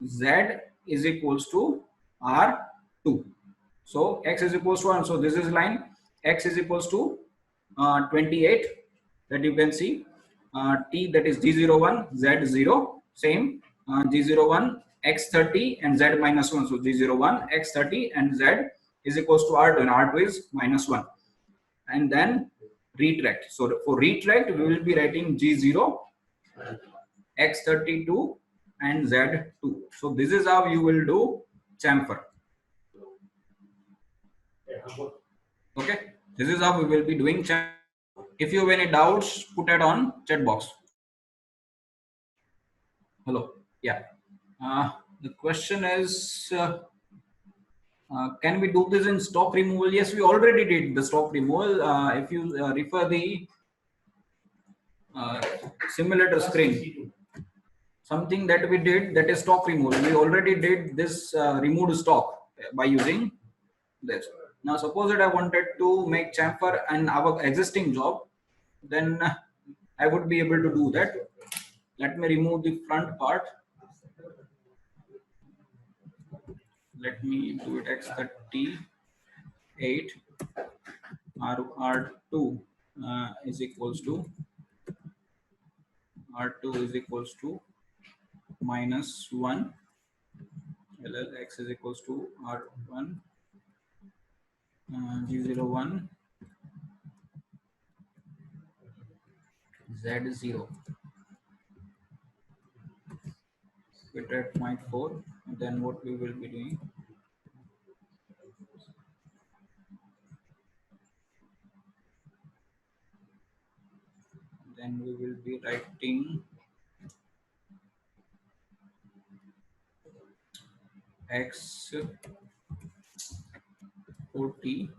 Z is equals to R2. So X is equals to 1. So this is line X is equals to 28, that you can see. T, that is G01 Z0, same. G01 X30 and Z minus 1. So G01 X30 and Z is equals to R2, and R2 is -1. And then retract. So for retract, we will be writing G0 X32 and Z2. So this is how you will do chamfer. Okay, this is how we will be doing chamfer. If you have any doubts, put it on chat box. Hello. Yeah. The question is, can we do this in stock removal? Yes, we already did the stock removal. If you refer the simulator screen, something that we did, that is stock removal. We already did this removed stock by using this. Now suppose that I wanted to make chamfer and our existing job, then I would be able to do that. Let me remove the front part. Let me do it X38 R2 is equals to R2 is equals to -1 LL X is equals to R1 G01 Z0 with at 0.4. Then what we will be doing, then we will be writing X40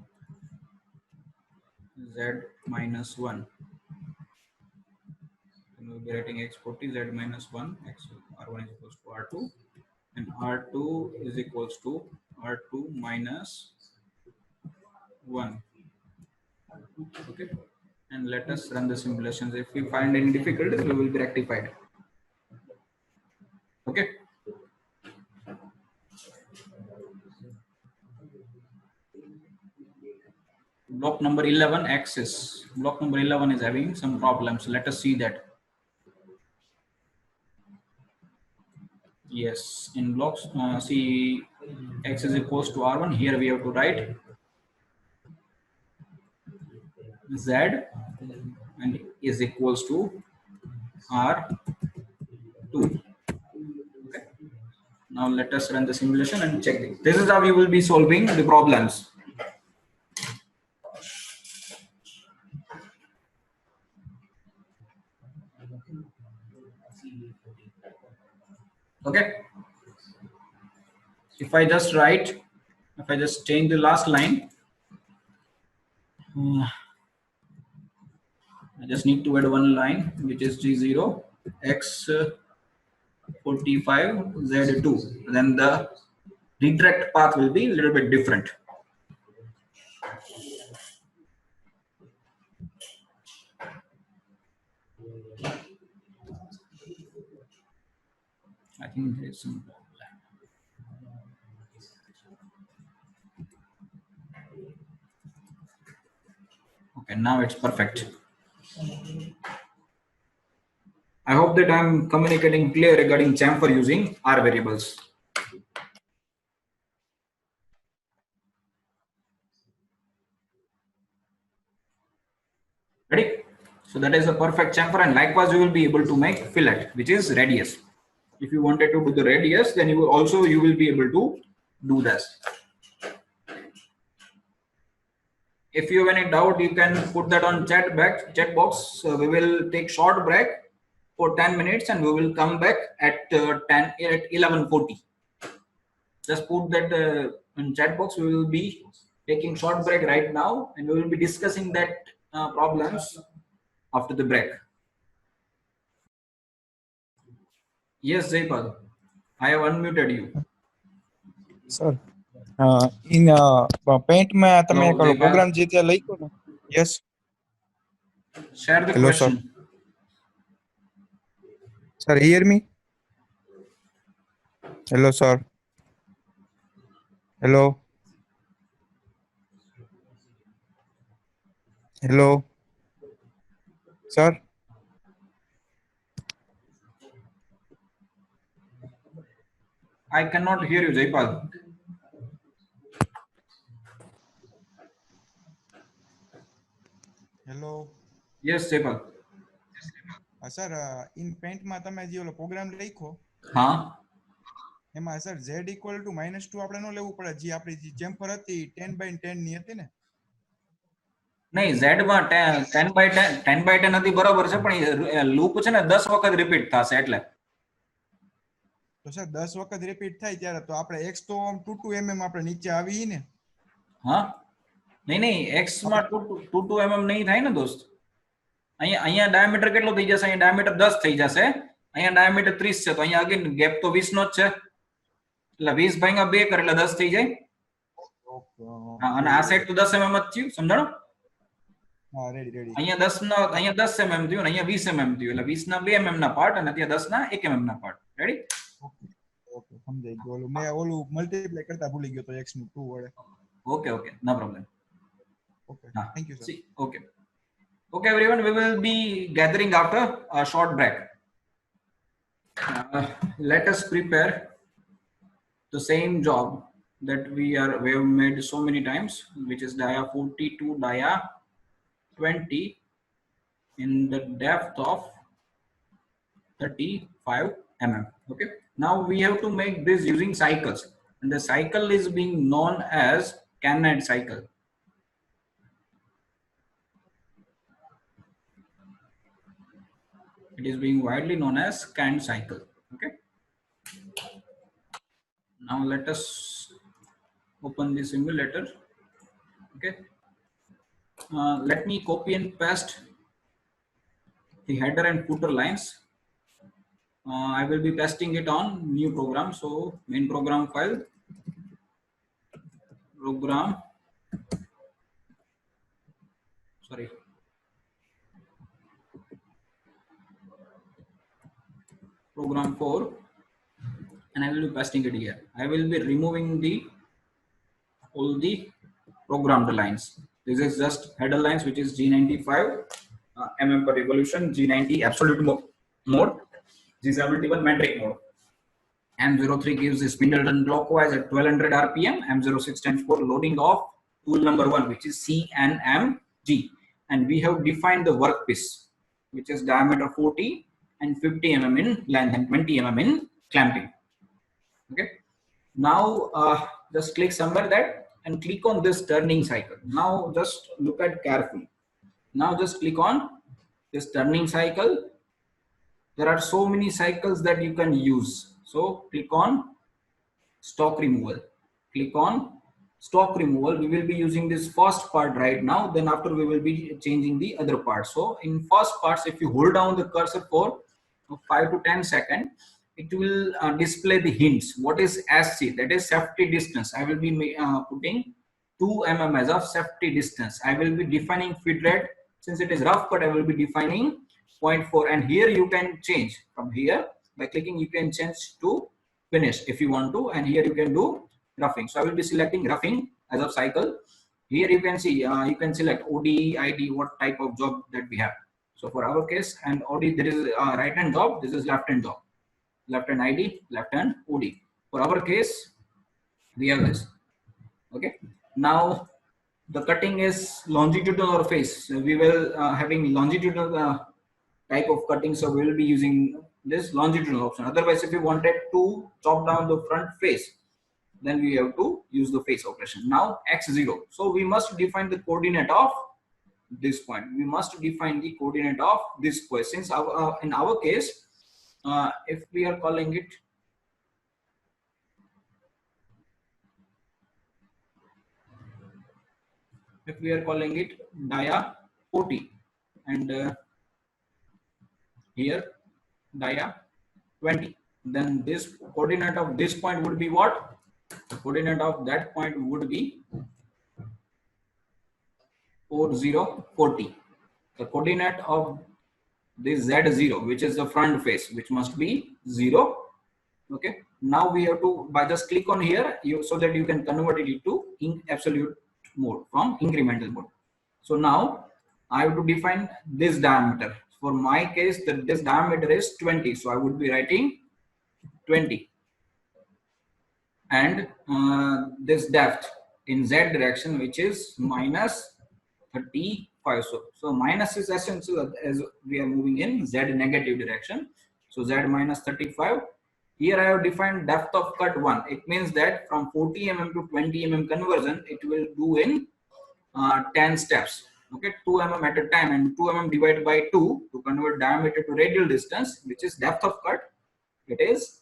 Z minus 1. Then we'll be writing X40 Z minus 1, R1 is equals to R2, and R2 is equals to R2 minus 1. Okay, and let us run the simulations. If we find any difficulties, we will be rectified. Okay. Block number 11 axis. Block number 11 is having some problems. Let us see that. Yes, in blocks, see X is equals to R1. Here we have to write Z and is equals to R2. Okay. Now let us run the simulation and check it. This is how we will be solving the problems. Okay. If I just change the last line, I just need to add one line, which is G0 X 45 Z2. Then the redirect path will be a little bit different. I think there is some problem. Okay, now it's perfect. I hope that I'm communicating clear regarding chamfer using R variables. Ready? So that is a perfect chamfer, and likewise you will be able to make fillet, which is radius. If you wanted to do the radius, then you will be able to do this. If you have any doubt, you can put that on chat box. We will take short break for 10 minutes and we will come back at 11:40. Just put that in chat box. We will be taking short break right now and we will be discussing that problems after the break. Yes, Jaipal, I have unmuted you. Sir, in Paint में તમે કરો program જે ત્યાં લખ્યો ને. Yes. Share the Hello, question. Sir, hear me? Hello, sir. Hello. Hello. Sir. I cannot hear you, Jaipal. Hello. Yes, Jaipal. Sir, in Paint માં તમે જે ઓલો પ્રોગ્રામ લખ્યો હા એમાં સર z equal to -2 આપણે નો લેવું પડે જે આપણી જે ચેમ્ફર હતી 10/10 ની હતી ને. नहीं z માં 10/10 નથી બરોબર છે પણ લૂપ છે ને 10 વખત રિપીટ થશે એટલે તો સર 10 વખત રિપીટ થાય ત્યારે તો આપણે x તો 22 mm આપણે નીચે આવી ને. હા नहीं x માં 22 mm नहीं થાય ને દોસ્ત. અહીંયા ડાયામીટર કેટલો થઈ જશે? અહીંયા ડાયામીટર 10 થઈ જશે, અહીંયા ડાયામીટર 30 છે તો અહીંયા અગેન ગેપ તો 20 નો જ છે એટલે 20 ભાગ્યા 2 કરે એટલે 10 થઈ જાય. હા અને આ સાઈડ તો 10 mm જ થયું, સમજાણો? હા રેડી. અહીંયા 10 mm થયું અને અહીંયા 20 mm થયું એટલે 20 ના 2 mm ના પાર્ટ અને ત્યાં 10 ના 1 mm ના પાર્ટ. રેડી? ઓકે સમજાઈ ગયું. મેં ઓલું મલ્ટીપ્લાય કરતા ભૂલી ગયો તો x નું 2 વડે. Okay, no problem. Okay, thank you, sir. See, okay everyone, we will be gathering after a short break. Let us prepare the same job that we have made so many times, which is dia 40 to dia 20 in the depth of 35 mm. Okay, now we have to make this using cycles, and the cycle is being known as Carnot cycle. It is being widely known as Carnot cycle. Okay. Now let us open the simulator. Okay. Let me copy and paste the header and footer lines. I will be pasting it on new program. So main program file, program 4, and I will be pasting it here. I will be removing all the programmed lines. This is just header lines, which is G95 mm per revolution, G90 absolute mode, G71 metric mode. M03 gives the spindle run clockwise at 1200 RPM. M06 stands for loading of tool number 1, which is CNMG. and we have defined the workpiece, which is diameter 40 and 50 mm in length and 20 mm in clamping. Okay. Now just click somewhere that and click on this turning cycle. Now just look at carefully. Now just click on this turning cycle. There are so many cycles that you can use. So click on stock removal. Click on stock removal. We will be using this first part right now. Then after we will be changing the other part. So in first parts, if you hold down the cursor for 5 to 10 seconds, it will display the hints. What is SC? That is safety distance. I will be putting 2 mm as of safety distance. I will be defining feed rate. Since it is rough cut, I will be defining 0.4. And here you can change from here by clicking. You can change to finish if you want to, and here you can do roughing. So I will be selecting roughing as of cycle. Here you can see you can select OD, ID, what type of job that we have. So for our case, and OD, there is right hand job, this is left hand job, left hand ID, left hand OD. For our case, we have this. Okay. Now the cutting is longitudinal or face. So we will having longitudinal type of cutting, so we will be using this longitudinal option. Otherwise, if you wanted to chop down the front face, then we have to use the face operation. Now x0, so we must define the coordinate of this point. We must define the coordinate of this point. Since in our case, if we are calling it dia 40 and here dia 20, then this coordinate of this point would be what? The coordinate of that point would be 4040. The coordinate of this z0, which is the front face, which must be 0. Okay. Now we have to by just click on here so that you can convert it into absolute mode from incremental mode. So now I have to define this diameter. For my case, this diameter is 20, so I would be writing 20, and this depth in z direction, which is minus 35. So minus is essential as we are moving in z negative direction. So z minus 35. Here I have defined depth of cut 1. It means that from 40 mm to 20 mm conversion, it will do in 10 steps. Okay, 2 mm at a time, and 2 mm divided by 2 to convert diameter to radial distance, which is depth of cut. It is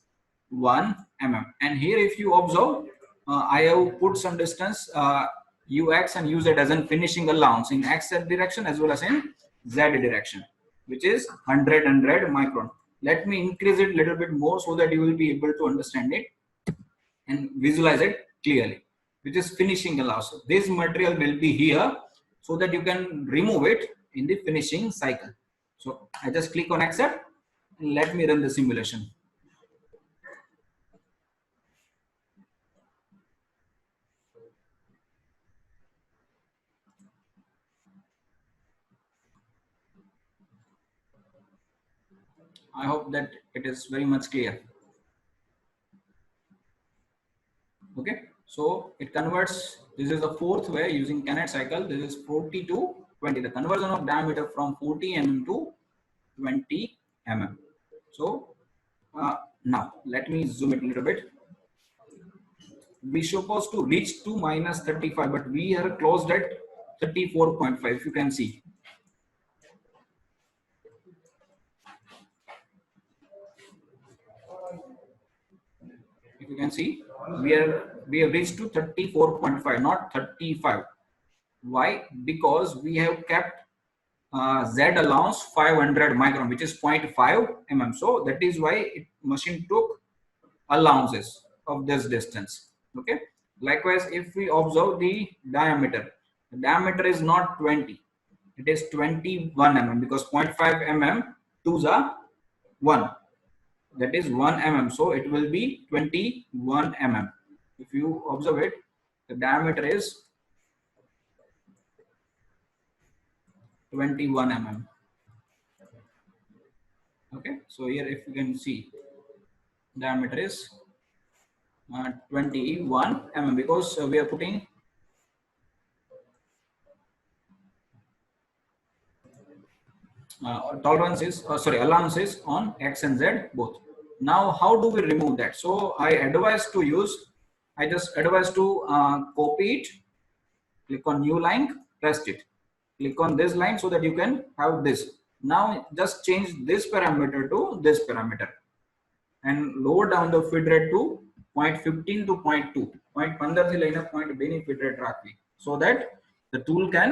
1 mm. And here, if you observe, I have put some distance ux and uz as in finishing allowance in x direction as well as in z direction, which is 100 micron. Let me increase it a little bit more so that you will be able to understand it and visualize it clearly, which is finishing allowance. So this material will be here so that you can remove it in the finishing cycle. So I just click on accept and let me run the simulation. I hope that it is very much clear. Okay, so it converts. This is the fourth way using Cannet cycle. This is 40 to 20. The conversion of diameter from 40 mm to 20 mm. So now let me zoom it a little bit. We supposed to reach to minus 35, but we are closed at 34.5. If you can see. If you can see, we have reached to 34.5, not 35. Why? Because we have kept Z allowance 500 micron, which is 0.5 mm. So that is why machine took allowances of this distance. Okay. Likewise, if we observe the diameter is not 20, it is 21 mm, because 0.5 mm 2s are 1. That is 1 mm, so it will be 21 mm. If you observe it, the diameter is 21 mm. Okay, so here if you can see, diameter is 21 mm, because we are putting tolerance is allowance is on X and Z both. Now how do we remove that? So I just advise to copy it, click on new line, paste it, click on this line so that you can have this. Now just change this parameter to this parameter and lower down the feed rate to 0.15 to 0.2. 0.15 થી લઈને 0.2 ની feed rate રાખવી, so that the tool can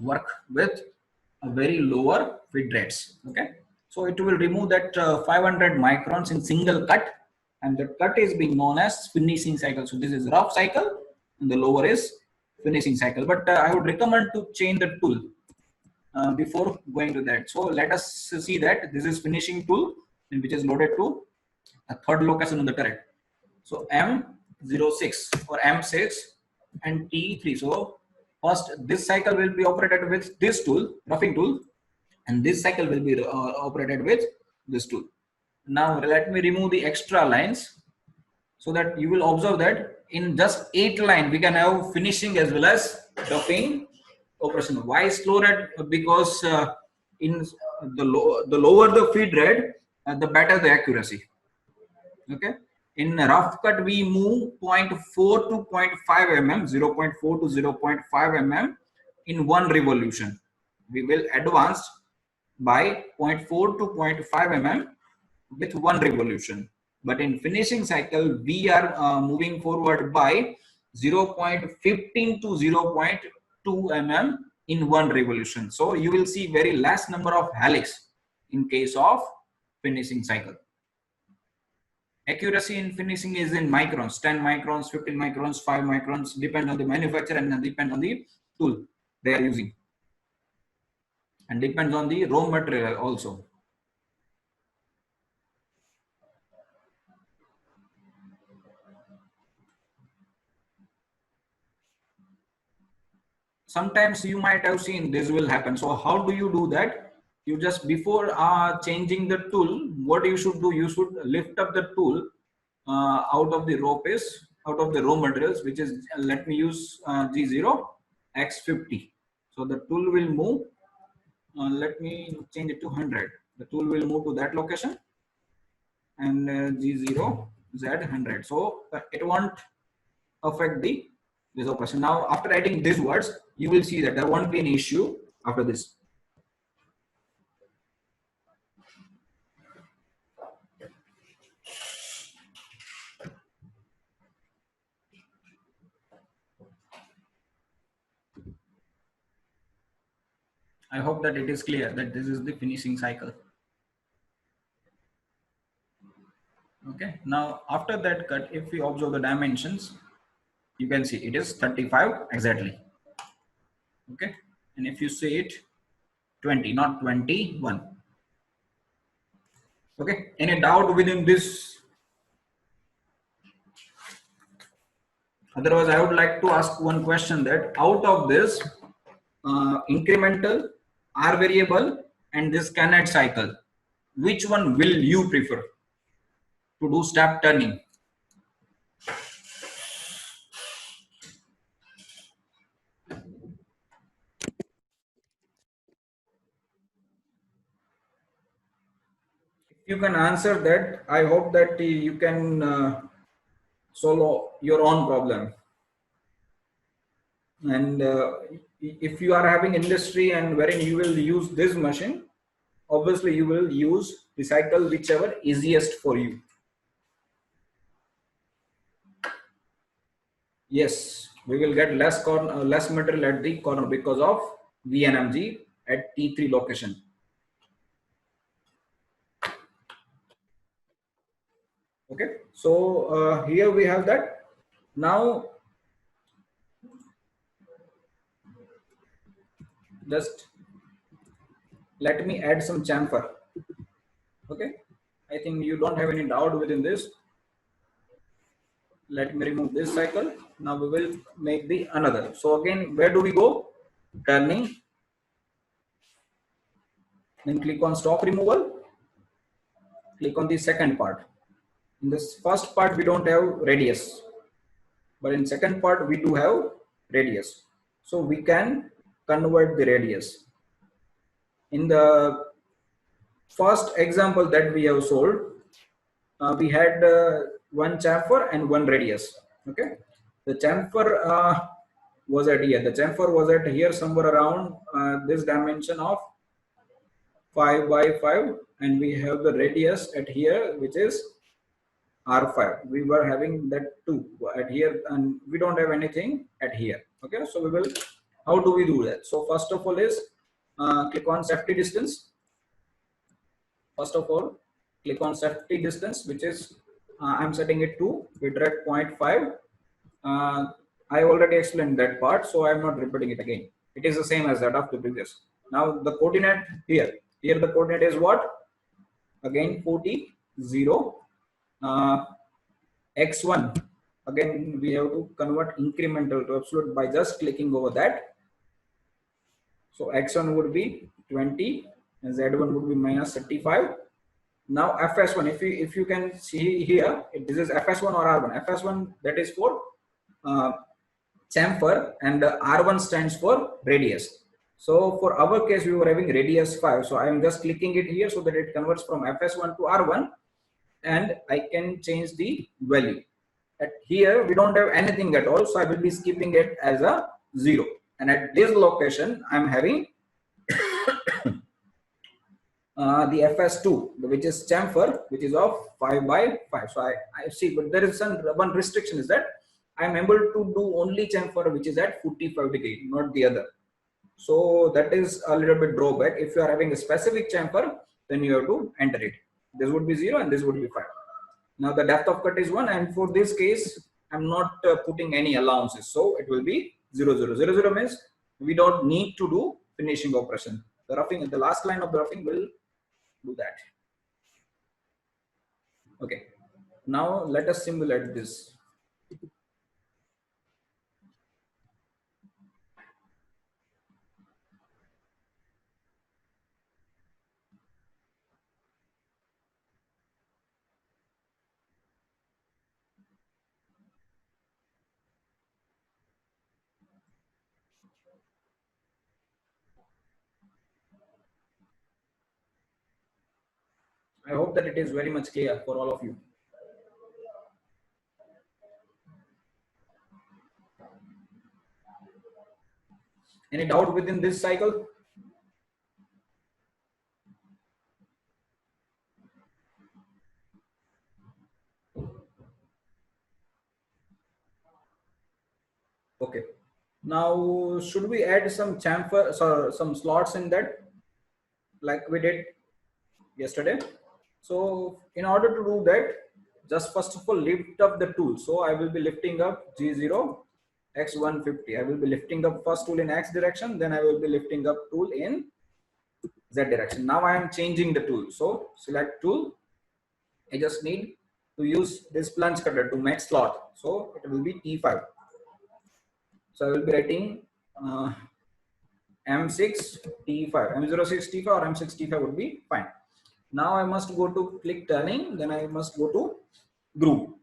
work with a very lower feed rates. Okay, so it will remove that 500 microns in single cut, and the cut is being known as finishing cycle. So this is rough cycle and the lower is finishing cycle, but I would recommend to change the tool before going to that. So let us see that this is finishing tool, which is loaded to a third location on the turret. So M06 or M6 and T3. So first this cycle will be operated with this tool, roughing tool, and this cycle will be operated with this tool. Now let me remove the extra lines, so that you will observe that in just 8 lines we can have finishing as well as roughing operation. Why slow rate? Because in the lower the feed rate, the better the accuracy. Okay, in rough cut we move 0.4 to 0.5 mm, 0.4 to 0.5 mm in one revolution. We will advance by 0.4 to 0.5 mm with one revolution, but in finishing cycle we are moving forward by 0.15 to 0.2 mm in one revolution. So you will see very less number of helix in case of finishing cycle. Accuracy in finishing is in microns, 10 microns, 15 microns, 5 microns, depend on the manufacturer and depend on the tool they are using, and depends on the raw material also. Sometimes you might have seen this will happen. So how do you do that? You just, before changing the tool, what you should do, you should lift up the tool out of the raw paste, out of the raw materials, which is, let me use G0 X50. So the tool will move, let me change it to 100. The tool will move to that location, and G0 Z100. So it won't affect this operation. Now after writing these words, you will see that there won't be an issue after this. I hope that it is clear that this is the finishing cycle. Okay, now after that cut, if we observe the dimensions, you can see it is 35 exactly. Okay, and if you say it 20, not 21. Okay, any doubt within this? Otherwise I would like to ask one question, that out of this incremental, R variable, and this Cannet cycle, which one will you prefer to do step turning? If you can answer that, I hope that you can solve your own problem. And if you are having industry and wherein you will use this machine, obviously you will use the cycle whichever easiest for you. Yes, we will get less material at the corner because of VNMG at T3 location. Okay, so here we have that. Now just let me add some chamfer. Okay, I think you don't have any doubt within this. Let me remove this cycle. Now we will make the another. So again, where do we go? Turning, then click on stop removal, click on the second part. In this first part we don't have radius, but in second part we do have radius, so we can convert the radius. in the first example that we have solved, we had one chamfer and one radius. Okay, the chamfer was at here. The chamfer was at here somewhere around this dimension of 5 by 5, and we have the radius at here, which is R5. We were having that 2 at here, and we don't have anything at here. Okay, so we will. How do we do that? So first of all is click on safety distance. First of all, click on safety distance, which is I'm setting it to bitrate 0.5. I already explained that part, so I'm not repeating it again. It is the same as that of the previous. Now the coordinate here. Here the coordinate is what? Again 40, 0. X1. Again we have to convert incremental to absolute by just clicking over that. So X1 would be 20 and Z1 would be minus 35. Now FS1, if you can see here, this is FS1 or R1. FS1, that is for chamfer, and R1 stands for radius. So for our case, we were having radius 5. So I am just clicking it here so that it converts from FS1 to R1, and I can change the value. At here we don't have anything at all, so I will be skipping it as a 0. And at this location, I am having the FS2, which is chamfer, which is of 5 by 5. So I see, but there is one restriction is that I am able to do only chamfer which is at 45 degree, not the other. So that is a little bit drawback. If you are having a specific chamfer, then you have to enter it. This would be 0 and this would be 5. Now the depth of cut is 1, and for this case, I'm not putting any allowances. So it will be 0, 0, 0, 0 means we don't need to do finishing operation. The roughing, the last line of the roughing will do that. Okay, now let us simulate this. I hope that it is very much clear for all of you. Any doubt within this cycle? Okay. Now, should we add some chamfer, some slots in that, like we did yesterday? So, in order to do that, just first of all lift up the tool. So, I will be lifting up G0 X150. I will be lifting up first tool in X direction, then I will be lifting up tool in Z direction. Now I am changing the tool. So, select tool. I just need to use this plunge cutter to make slot. So, it will be T5. So I will be writing M6 T5, M06 T5 or M6 T5 would be fine. Now I must go to click turning, then I must go to group.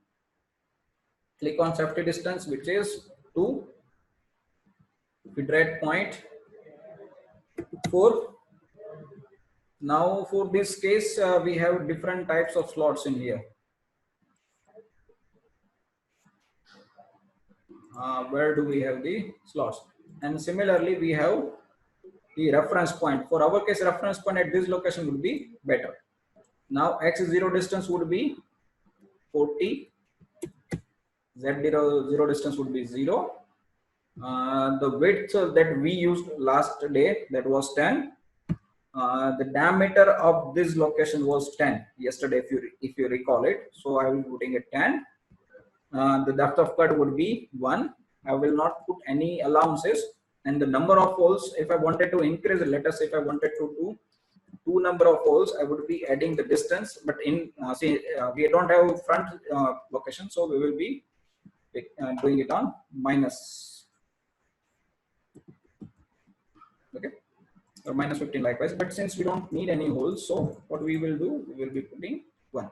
Click on safety distance, which is 2, bitrate 0.4. Now for this case, we have different types of slots in here. Where do we have the slots? And similarly, we have the reference point. For our case, reference point at this location would be better. Now X0 distance would be 40, Z0 distance would be 0. The width that we used last day, that was 10. The diameter of this location was 10 yesterday, if you recall it. So I will be putting it 10. The depth of cut would be 1. I will not put any allowances. And the number of holes, if I wanted to increase, let us say if I wanted to do 2 number of holes, I would be adding the distance. But in we don't have front location, so we will be doing it on minus. Okay, or minus 15 likewise. But since we don't need any holes, so what we will do, we will be putting 1.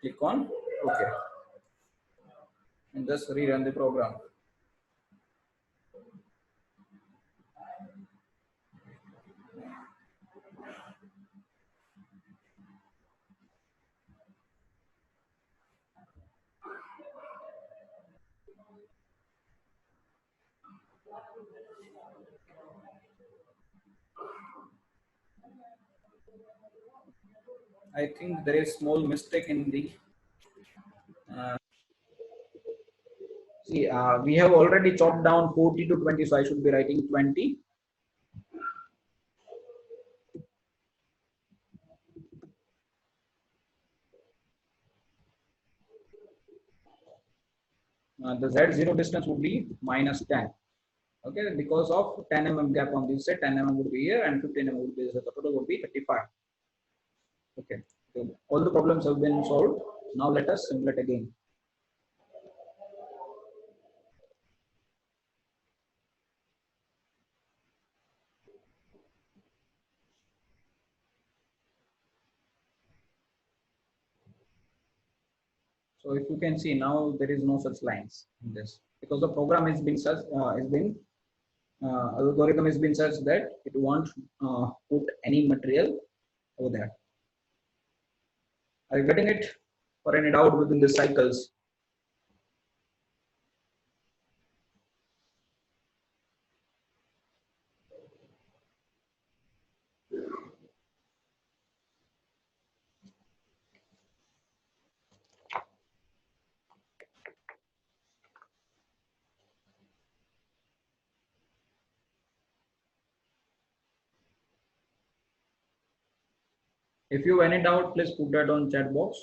Click on OK, and just rerun the program. I think there is small mistake in the. Uh, See, we have already chopped down 40 to 20, so I should be writing 20. The Z0 distance would be minus 10. Okay, because of 10 mm gap on this side, 10 mm would be here and 15 mm would be here. The total would be 35. Okay, so all the problems have been solved. Now let us simulate again. So if you can see now, there is no such lines in this because the program has been such algorithm has been such that it won't put any material over there. Are you getting it? Or any doubt within the cycles? If you have any doubt, please put that on chat box.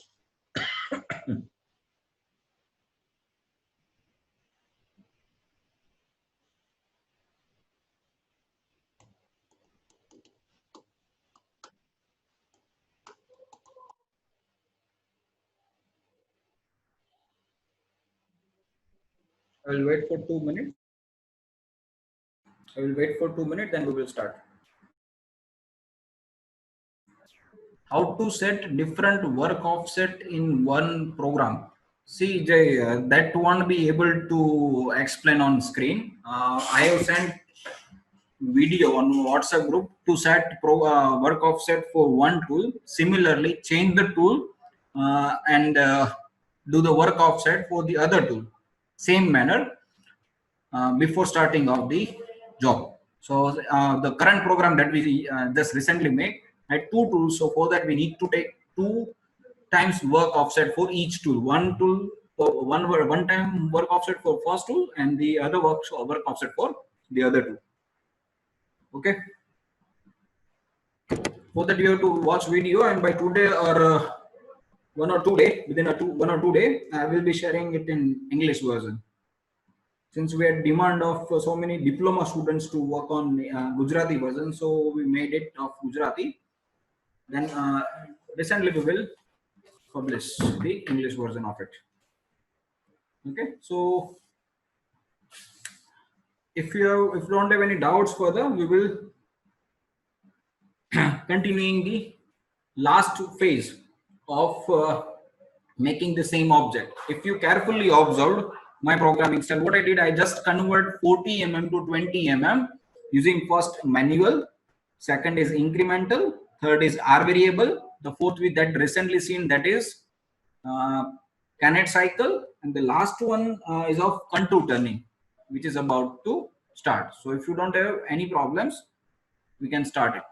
I will wait for 2 minutes. I will wait for 2 minutes, then we will start. How to set different work offset in one program? See, Jay, that won't be able to explain on screen. I have sent video on WhatsApp group to set work offset for one tool. Similarly, change the tool and do the work offset for the other tool. Same manner before starting of the job. So the current program that we just recently made had two tools. So for that we need to take two times work offset for each tool. One tool for one time work offset for first tool and the other work offset for the other tool. Okay. For that you have to watch video, and by today or 1 or 2 day, within 1 or 2 day, I will be sharing it in English version. Since we had demand of so many diploma students to work on Gujarati version, so we made it of Gujarati. Then recently we will publish the English version of it. Okay, so if you don't have any doubts further, we will continuing the last phase of making the same object. If you carefully observed my programming style, what I did, I just convert 40 mm to 20 mm using first manual, second is incremental, third is R variable, the fourth with that recently seen, that is uh, Canet cycle, and the last one is of contour turning, which is about to start. So if you don't have any problems, we can start it.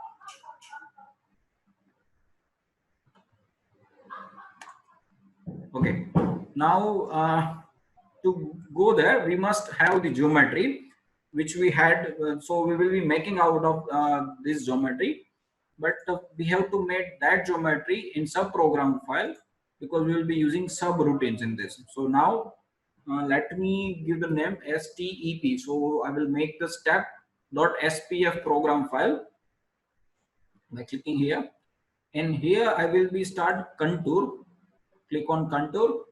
Okay, now to go there, we must have the geometry, which we had. So we will be making out of this geometry, but we have to make that geometry in sub-program file because we will be using subroutines in this. So now let me give the name STEP. So I will make the step.spf program file by clicking here, and here I will be start contour. Click on contour,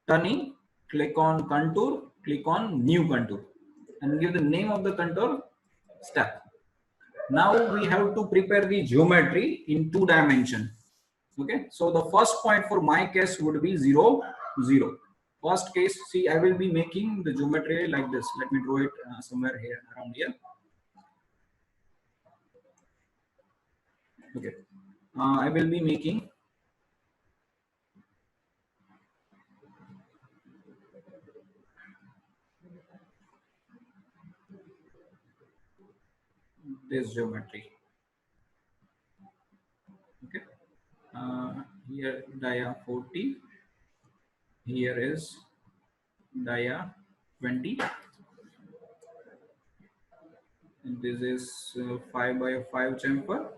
turning, click on contour, click on new contour, and give the name of the contour step. Now we have to prepare the geometry in 2 dimension. Okay, so the first point for my case would be 0, 0. First case, see, I will be making the geometry like this. Let me draw it somewhere here, around here. Okay, I will be making this geometry. Okay, here dia 40, here is dia 20, and this is 5 by 5 chamfer,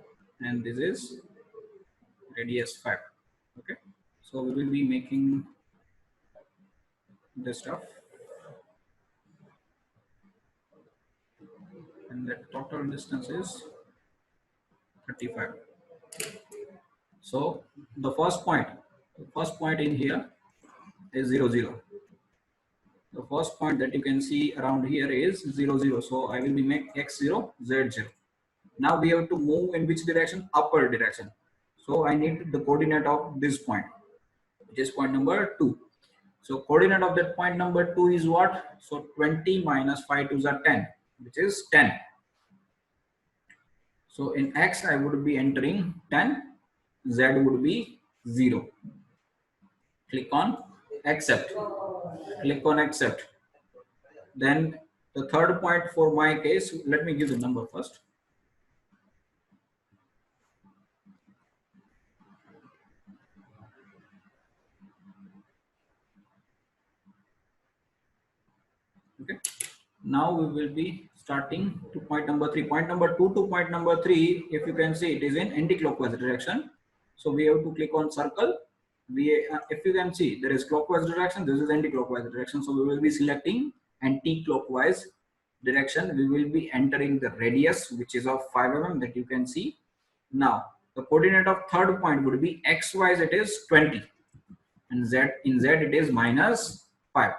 and this is radius 5. Okay, so we will be making this stuff, and the total distance is 35. So the first point in here is 0 0. The first point that you can see around here is 0 0. So I will be make x0 z0. Now we have to move in which direction? Upper direction. So I need the coordinate of this point, which is point number 2. So coordinate of that point number 2 is what? So 20 minus 5 2s are 10, which is 10. So in x I would be entering 10, z would be 0. Click on accept. Click on accept. Then the third point for my case, let me give the number first. Okay. Now we will be starting to point number 3. Point number 2 to point number 3, if you can see, it is in anti-clockwise direction. So we have to click on circle. If you can see, there is clockwise direction, this is anti-clockwise direction. So we will be selecting anti-clockwise direction. We will be entering the radius, which is of 5 mm, that you can see. Now the coordinate of third point would be x-wise, it is 20, and in z it is minus 5.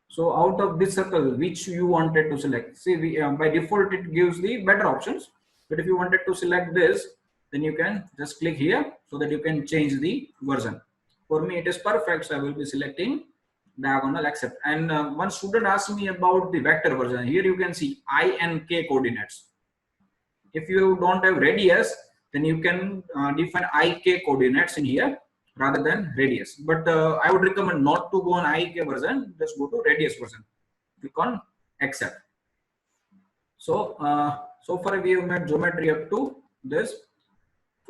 So out of this circle, which you wanted to select, see, by default it gives the better options, but if you wanted to select this, then you can just click here so that you can change the version. For me it is perfect, so I will be selecting diagonal accept. And one student asked me about the vector version. Here you can see I and k coordinates. If you don't have radius, then you can define ik coordinates in here rather than radius. But I would recommend not to go on ik version, just go to radius version. Click on accept. So so far we have made geometry up to this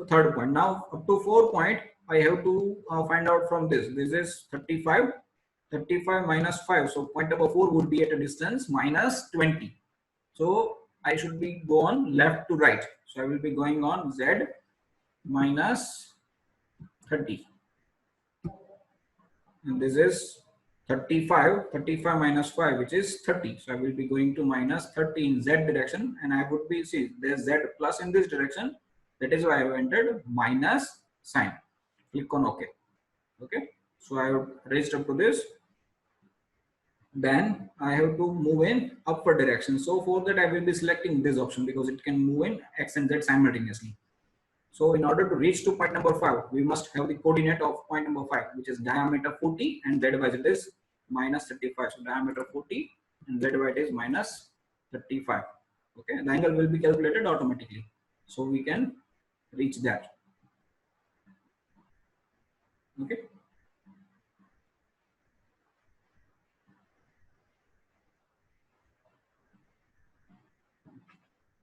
third point. Now up to 4 point, I have to find out from this. This is 35. 35 minus 5. So point number 4 would be at a distance minus 20. So I should be go on left to right. So I will be going on z minus 30. And this is 35. 35 minus 5, which is 30. So I will be going to minus 30 in z direction. And I would be, see, there's z plus in this direction. That is why I have entered minus sign. Click on OK. Okay. So I have reached up to this. Then I have to move in upward direction. So for that I will be selecting this option because it can move in x and z simultaneously. So in order to reach to point number 5, we must have the coordinate of point number 5, which is diameter 40 and z by z is minus 35. So diameter 40 and z by is minus 35. Okay, the angle will be calculated automatically. So we can reach that. Okay.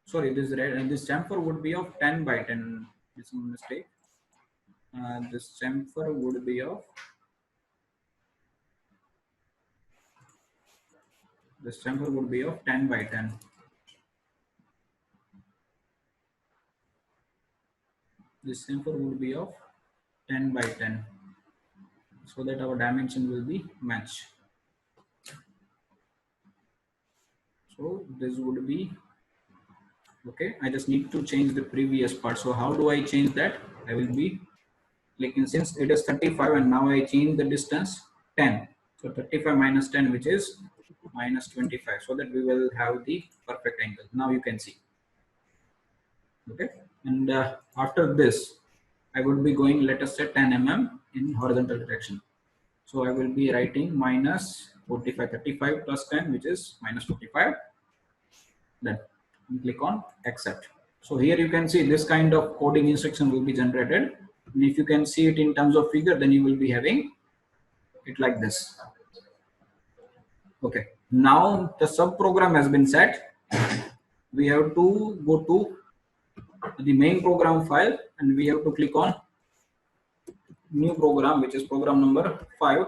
Sorry, this chamfer would be of 10 by 10. This is a mistake. This chamfer would be of 10 by 10. This chamfer would be of 10 by 10, so that our dimension will be match. So this would be okay. I just need to change the previous part. So how do I change that? I will be clicking, since it is 35 and now I change the distance 10. So 35 minus 10, which is minus 25, so that we will have the perfect angle. Now you can see. Okay. And after this, I would be going, let us say 10 mm in horizontal direction. So I will be writing minus 45, 35 plus 10, which is minus 45. Then click on accept. So here you can see this kind of coding instruction will be generated. And if you can see it in terms of figure, then you will be having it like this. Okay. Now the sub program has been set. we have to go to the main program file and we have to click on new program, which is program number 5.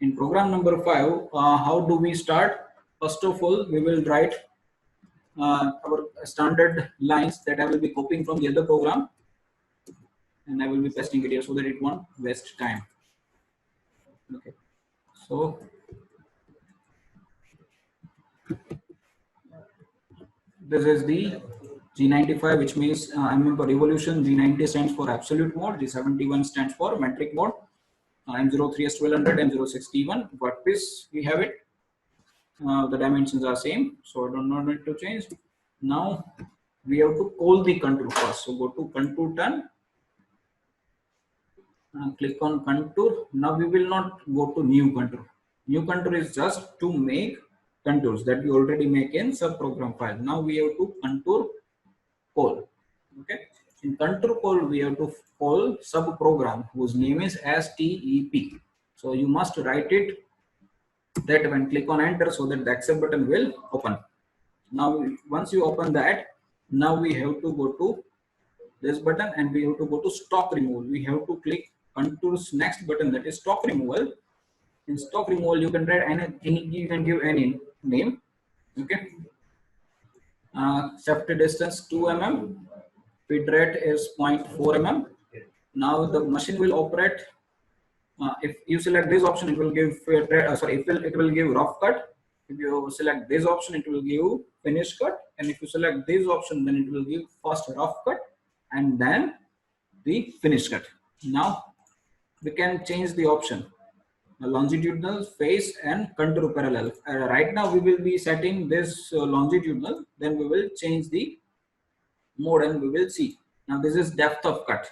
In program number 5, how do we start? First of all, we will write our standard lines that I will be copying from the other program, and I will be pasting it here so that it won't waste time. Okay, so this is the G95, which means MM revolution. G90 stands for absolute mode, G71 stands for metric mode, M03 is 1200, M061 workpiece, we have it. The dimensions are same, so I do not need to change. Now we have to call the contour first. So go to contour turn, click on contour. Now we will not go to new contour. New contour is just to make contours that we already make in subprogram file. Now we have to contour call. Okay. In contour call, we have to call subprogram whose name is STEP. So you must write it that when click on enter so that the accept button will open. Now once you open that, now we have to go to this button and we have to go to stock removal. We have to click contours next button, that is stock removal. In stock removal, you can write any, you can give any name. Okay. Safety distance 2 mm, feed rate is 0.4 mm. Now the machine will operate. If you select this option, it will give it will give rough cut. If you select this option, it will give finish cut, and if you select this option, then it will give first rough cut and then the finish cut. Now we can change the option longitudinal, face, and contour parallel. Right now we will be setting this longitudinal, then we will change the mode and we will see. Now this is depth of cut.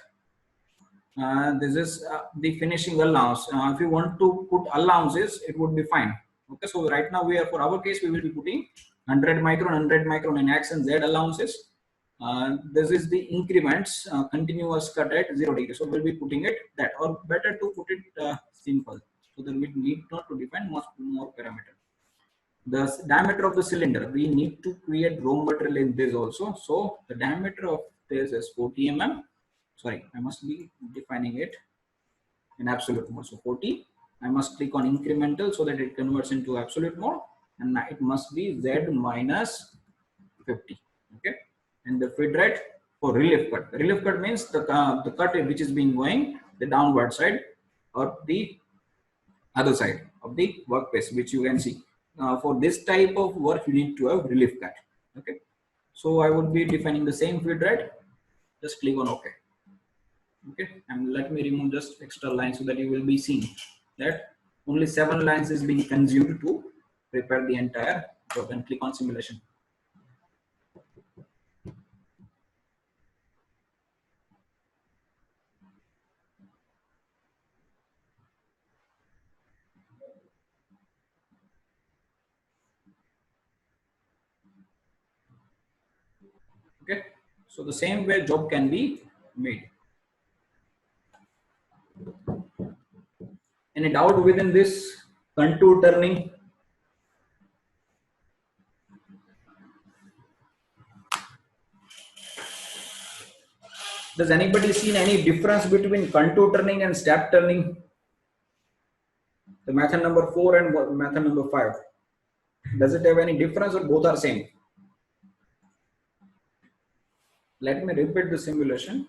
This is the finishing allowance. If you want to put allowances, it would be fine. Okay, so right now for our case, we will be putting 100 micron in X and Z allowances. This is the increments, continuous cut at 0 degree. So we'll be putting it that, or better to put it simple, so that we need not to define much more parameter. The diameter of the cylinder, we need to create raw material in this also. So the diameter of this is 40 mm. Sorry, I must be defining it in absolute mode. So 40, I must click on incremental so that it converts into absolute mode, and it must be Z minus 50. Okay, and the feed rate for relief cut. Relief cut means the cut which is being going the downward side or the other side of the workpiece, which you can see. For this type of work, you need to have relief cut. Okay, so I would be defining the same feed rate. Just click on OK. Okay, and let me remove just extra lines so that you will be seeing that only 7 lines is being consumed to prepare the entire job, and click on simulation. Okay, so the same way job can be made. Any doubt within this contour turning? Does anybody seen any difference between contour turning and step turning? The method number 4 and method number 5. Does it have any difference or both are same? Let me repeat the simulation.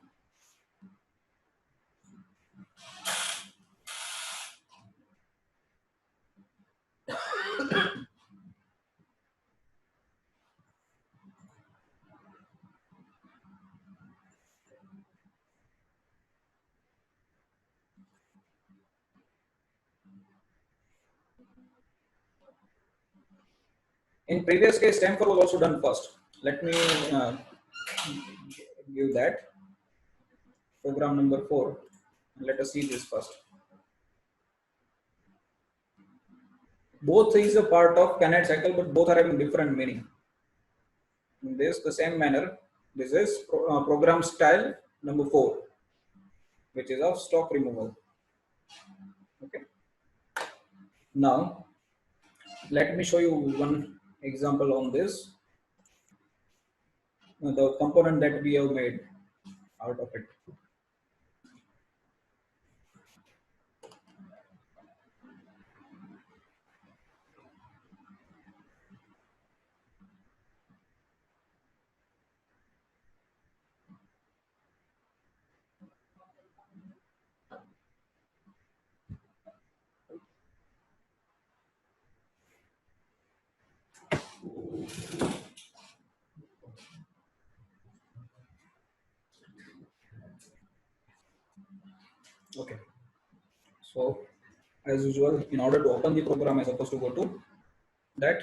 In previous case, chamfer was also done first. Let me give that program number 4. Let us see this first. Both is a part of Carnot cycle, but both are having different meaning. In this, the same manner, this is program style number 4, which is of stock removal. Okay. Now, let me show you one example on this. the component that we have made out of it. Okay. So as usual, in order to open the program, I'm supposed to go to that.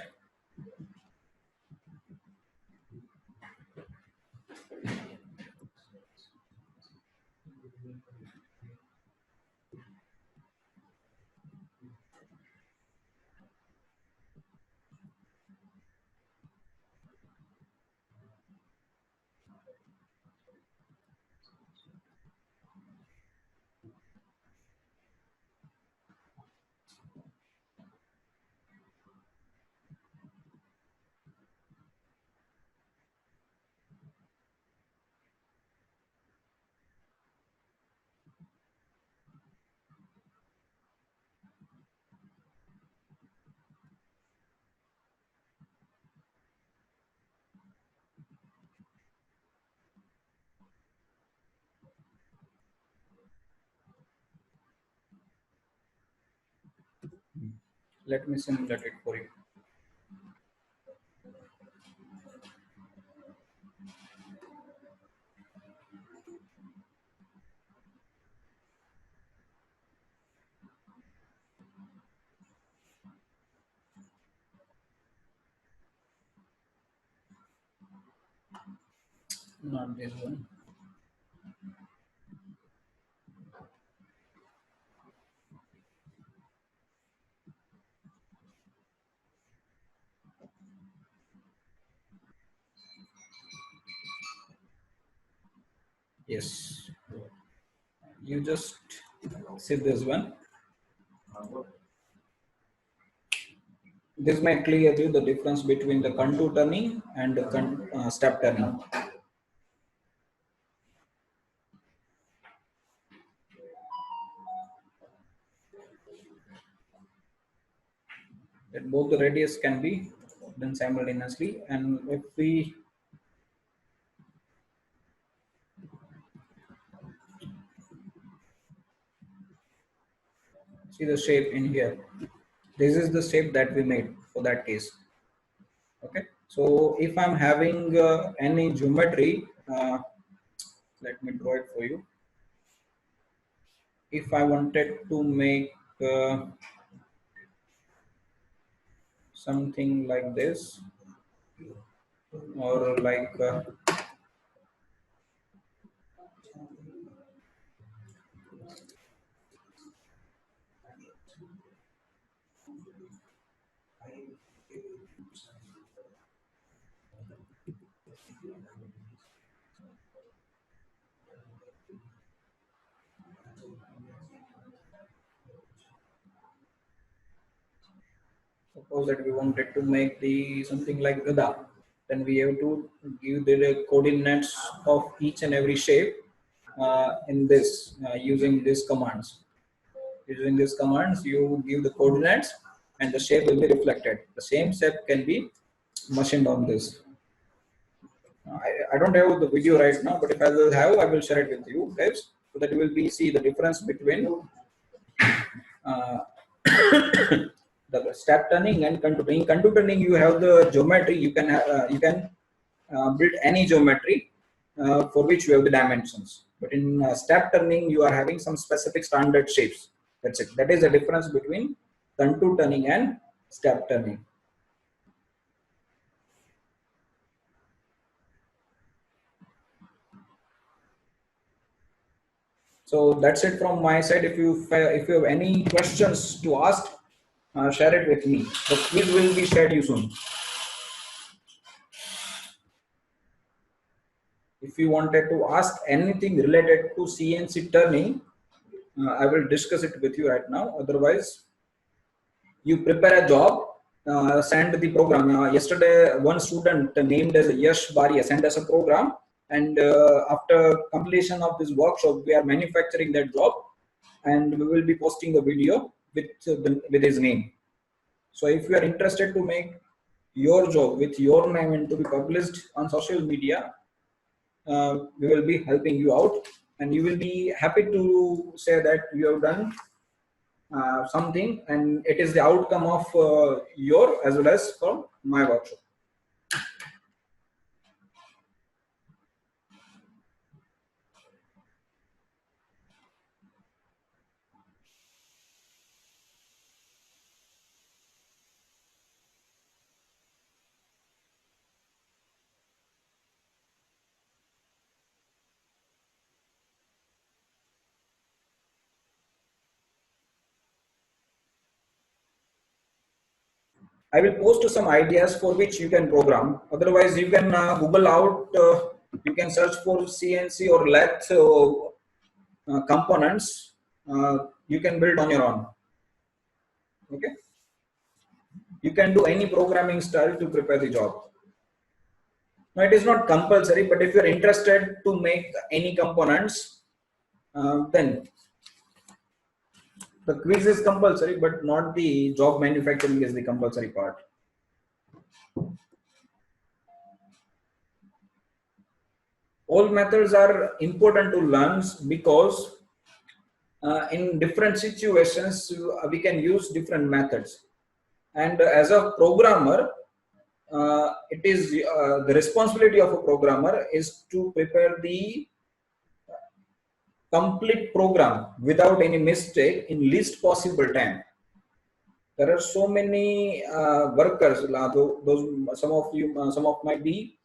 Let me simulate it for you. Not this one. Yes. You just see this one. This may clear you the difference between the contour turning and the step turning. That both the radius can be done simultaneously, and if we see the shape in here, this is the shape that we made for that case. Okay, so if I'm having any geometry, let me draw it for you. If I wanted to make something like this, or like suppose that we wanted to make the something like Gada, then we have to give the coordinates of each and every shape in this using these commands. Using these commands, you give the coordinates and the shape will be reflected. The same shape can be machined on this. I don't have the video right now, but if I will have, I will share it with you guys so that you will be see the difference between uh, the step turning and contour turning. In contour turning, you have the geometry. You can build any geometry for which you have the dimensions. But in step turning, you are having some specific standard shapes. That's it. That is the difference between contour turning and step turning. So that's it from my side. If you have any questions to ask, share it with me. The quiz will be shared you soon. If you wanted to ask anything related to CNC turning, I will discuss it with you right now. Otherwise, you prepare a job send the program. Yesterday, one student named as Yash Baria sent us a program, and after completion of this workshop, we are manufacturing that job, and we will be posting the video with his name. So if you are interested to make your job with your name and to be published on social media, we will be helping you out, and you will be happy to say that you have done something, and it is the outcome of your as well as from my workshop. I will post some ideas for which you can program. Otherwise, you can Google out, you can search for CNC or lathe components. You can build on your own. Okay. You can do any programming style to prepare the job. Now, it is not compulsory, but if you're interested to make any components, then the quiz is compulsory, but not the job manufacturing is the compulsory part. All methods are important to learn because in different situations we can use different methods, and as a programmer, it is the responsibility of a programmer is to prepare the complete program without any mistake in least possible time. There are so many workers, those some of might be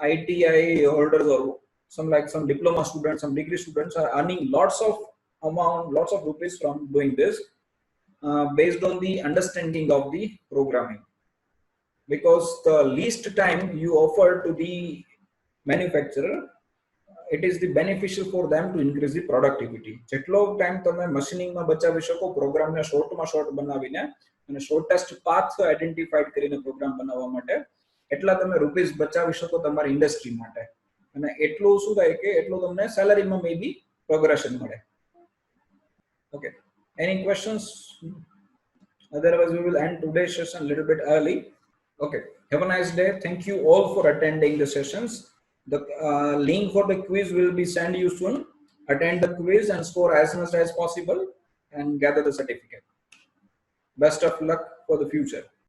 ITI holders, or some diploma students, some degree students are earning lots of rupees from doing this, based on the understanding of the programming. Because the least time you offer to the manufacturer, it is the beneficial for them to increase the productivity. જેટલો time તમે મશીનિંગમાં બચાવી શકો પ્રોગ્રામને શોર્ટમાં short બનાવીને અને shortest path identified કરીને programme બનાવવા માટે, એટલા તમે રૂપીસ બચાવી શકો તમારી ઇન્ડસ્ટ્રી માટે, અને એટલું શું થાય કે એટલું તમને સેલરીમાં મેબી પ્રોગ્રેશન મળે. Okay, any questions? Otherwise we will end today's session a little bit early. Okay, have a nice day. Thank you all for attending the sessions. The link for the quiz will be sent you soon. Attend the quiz and score as much as possible and gather the certificate. Best of luck for the future.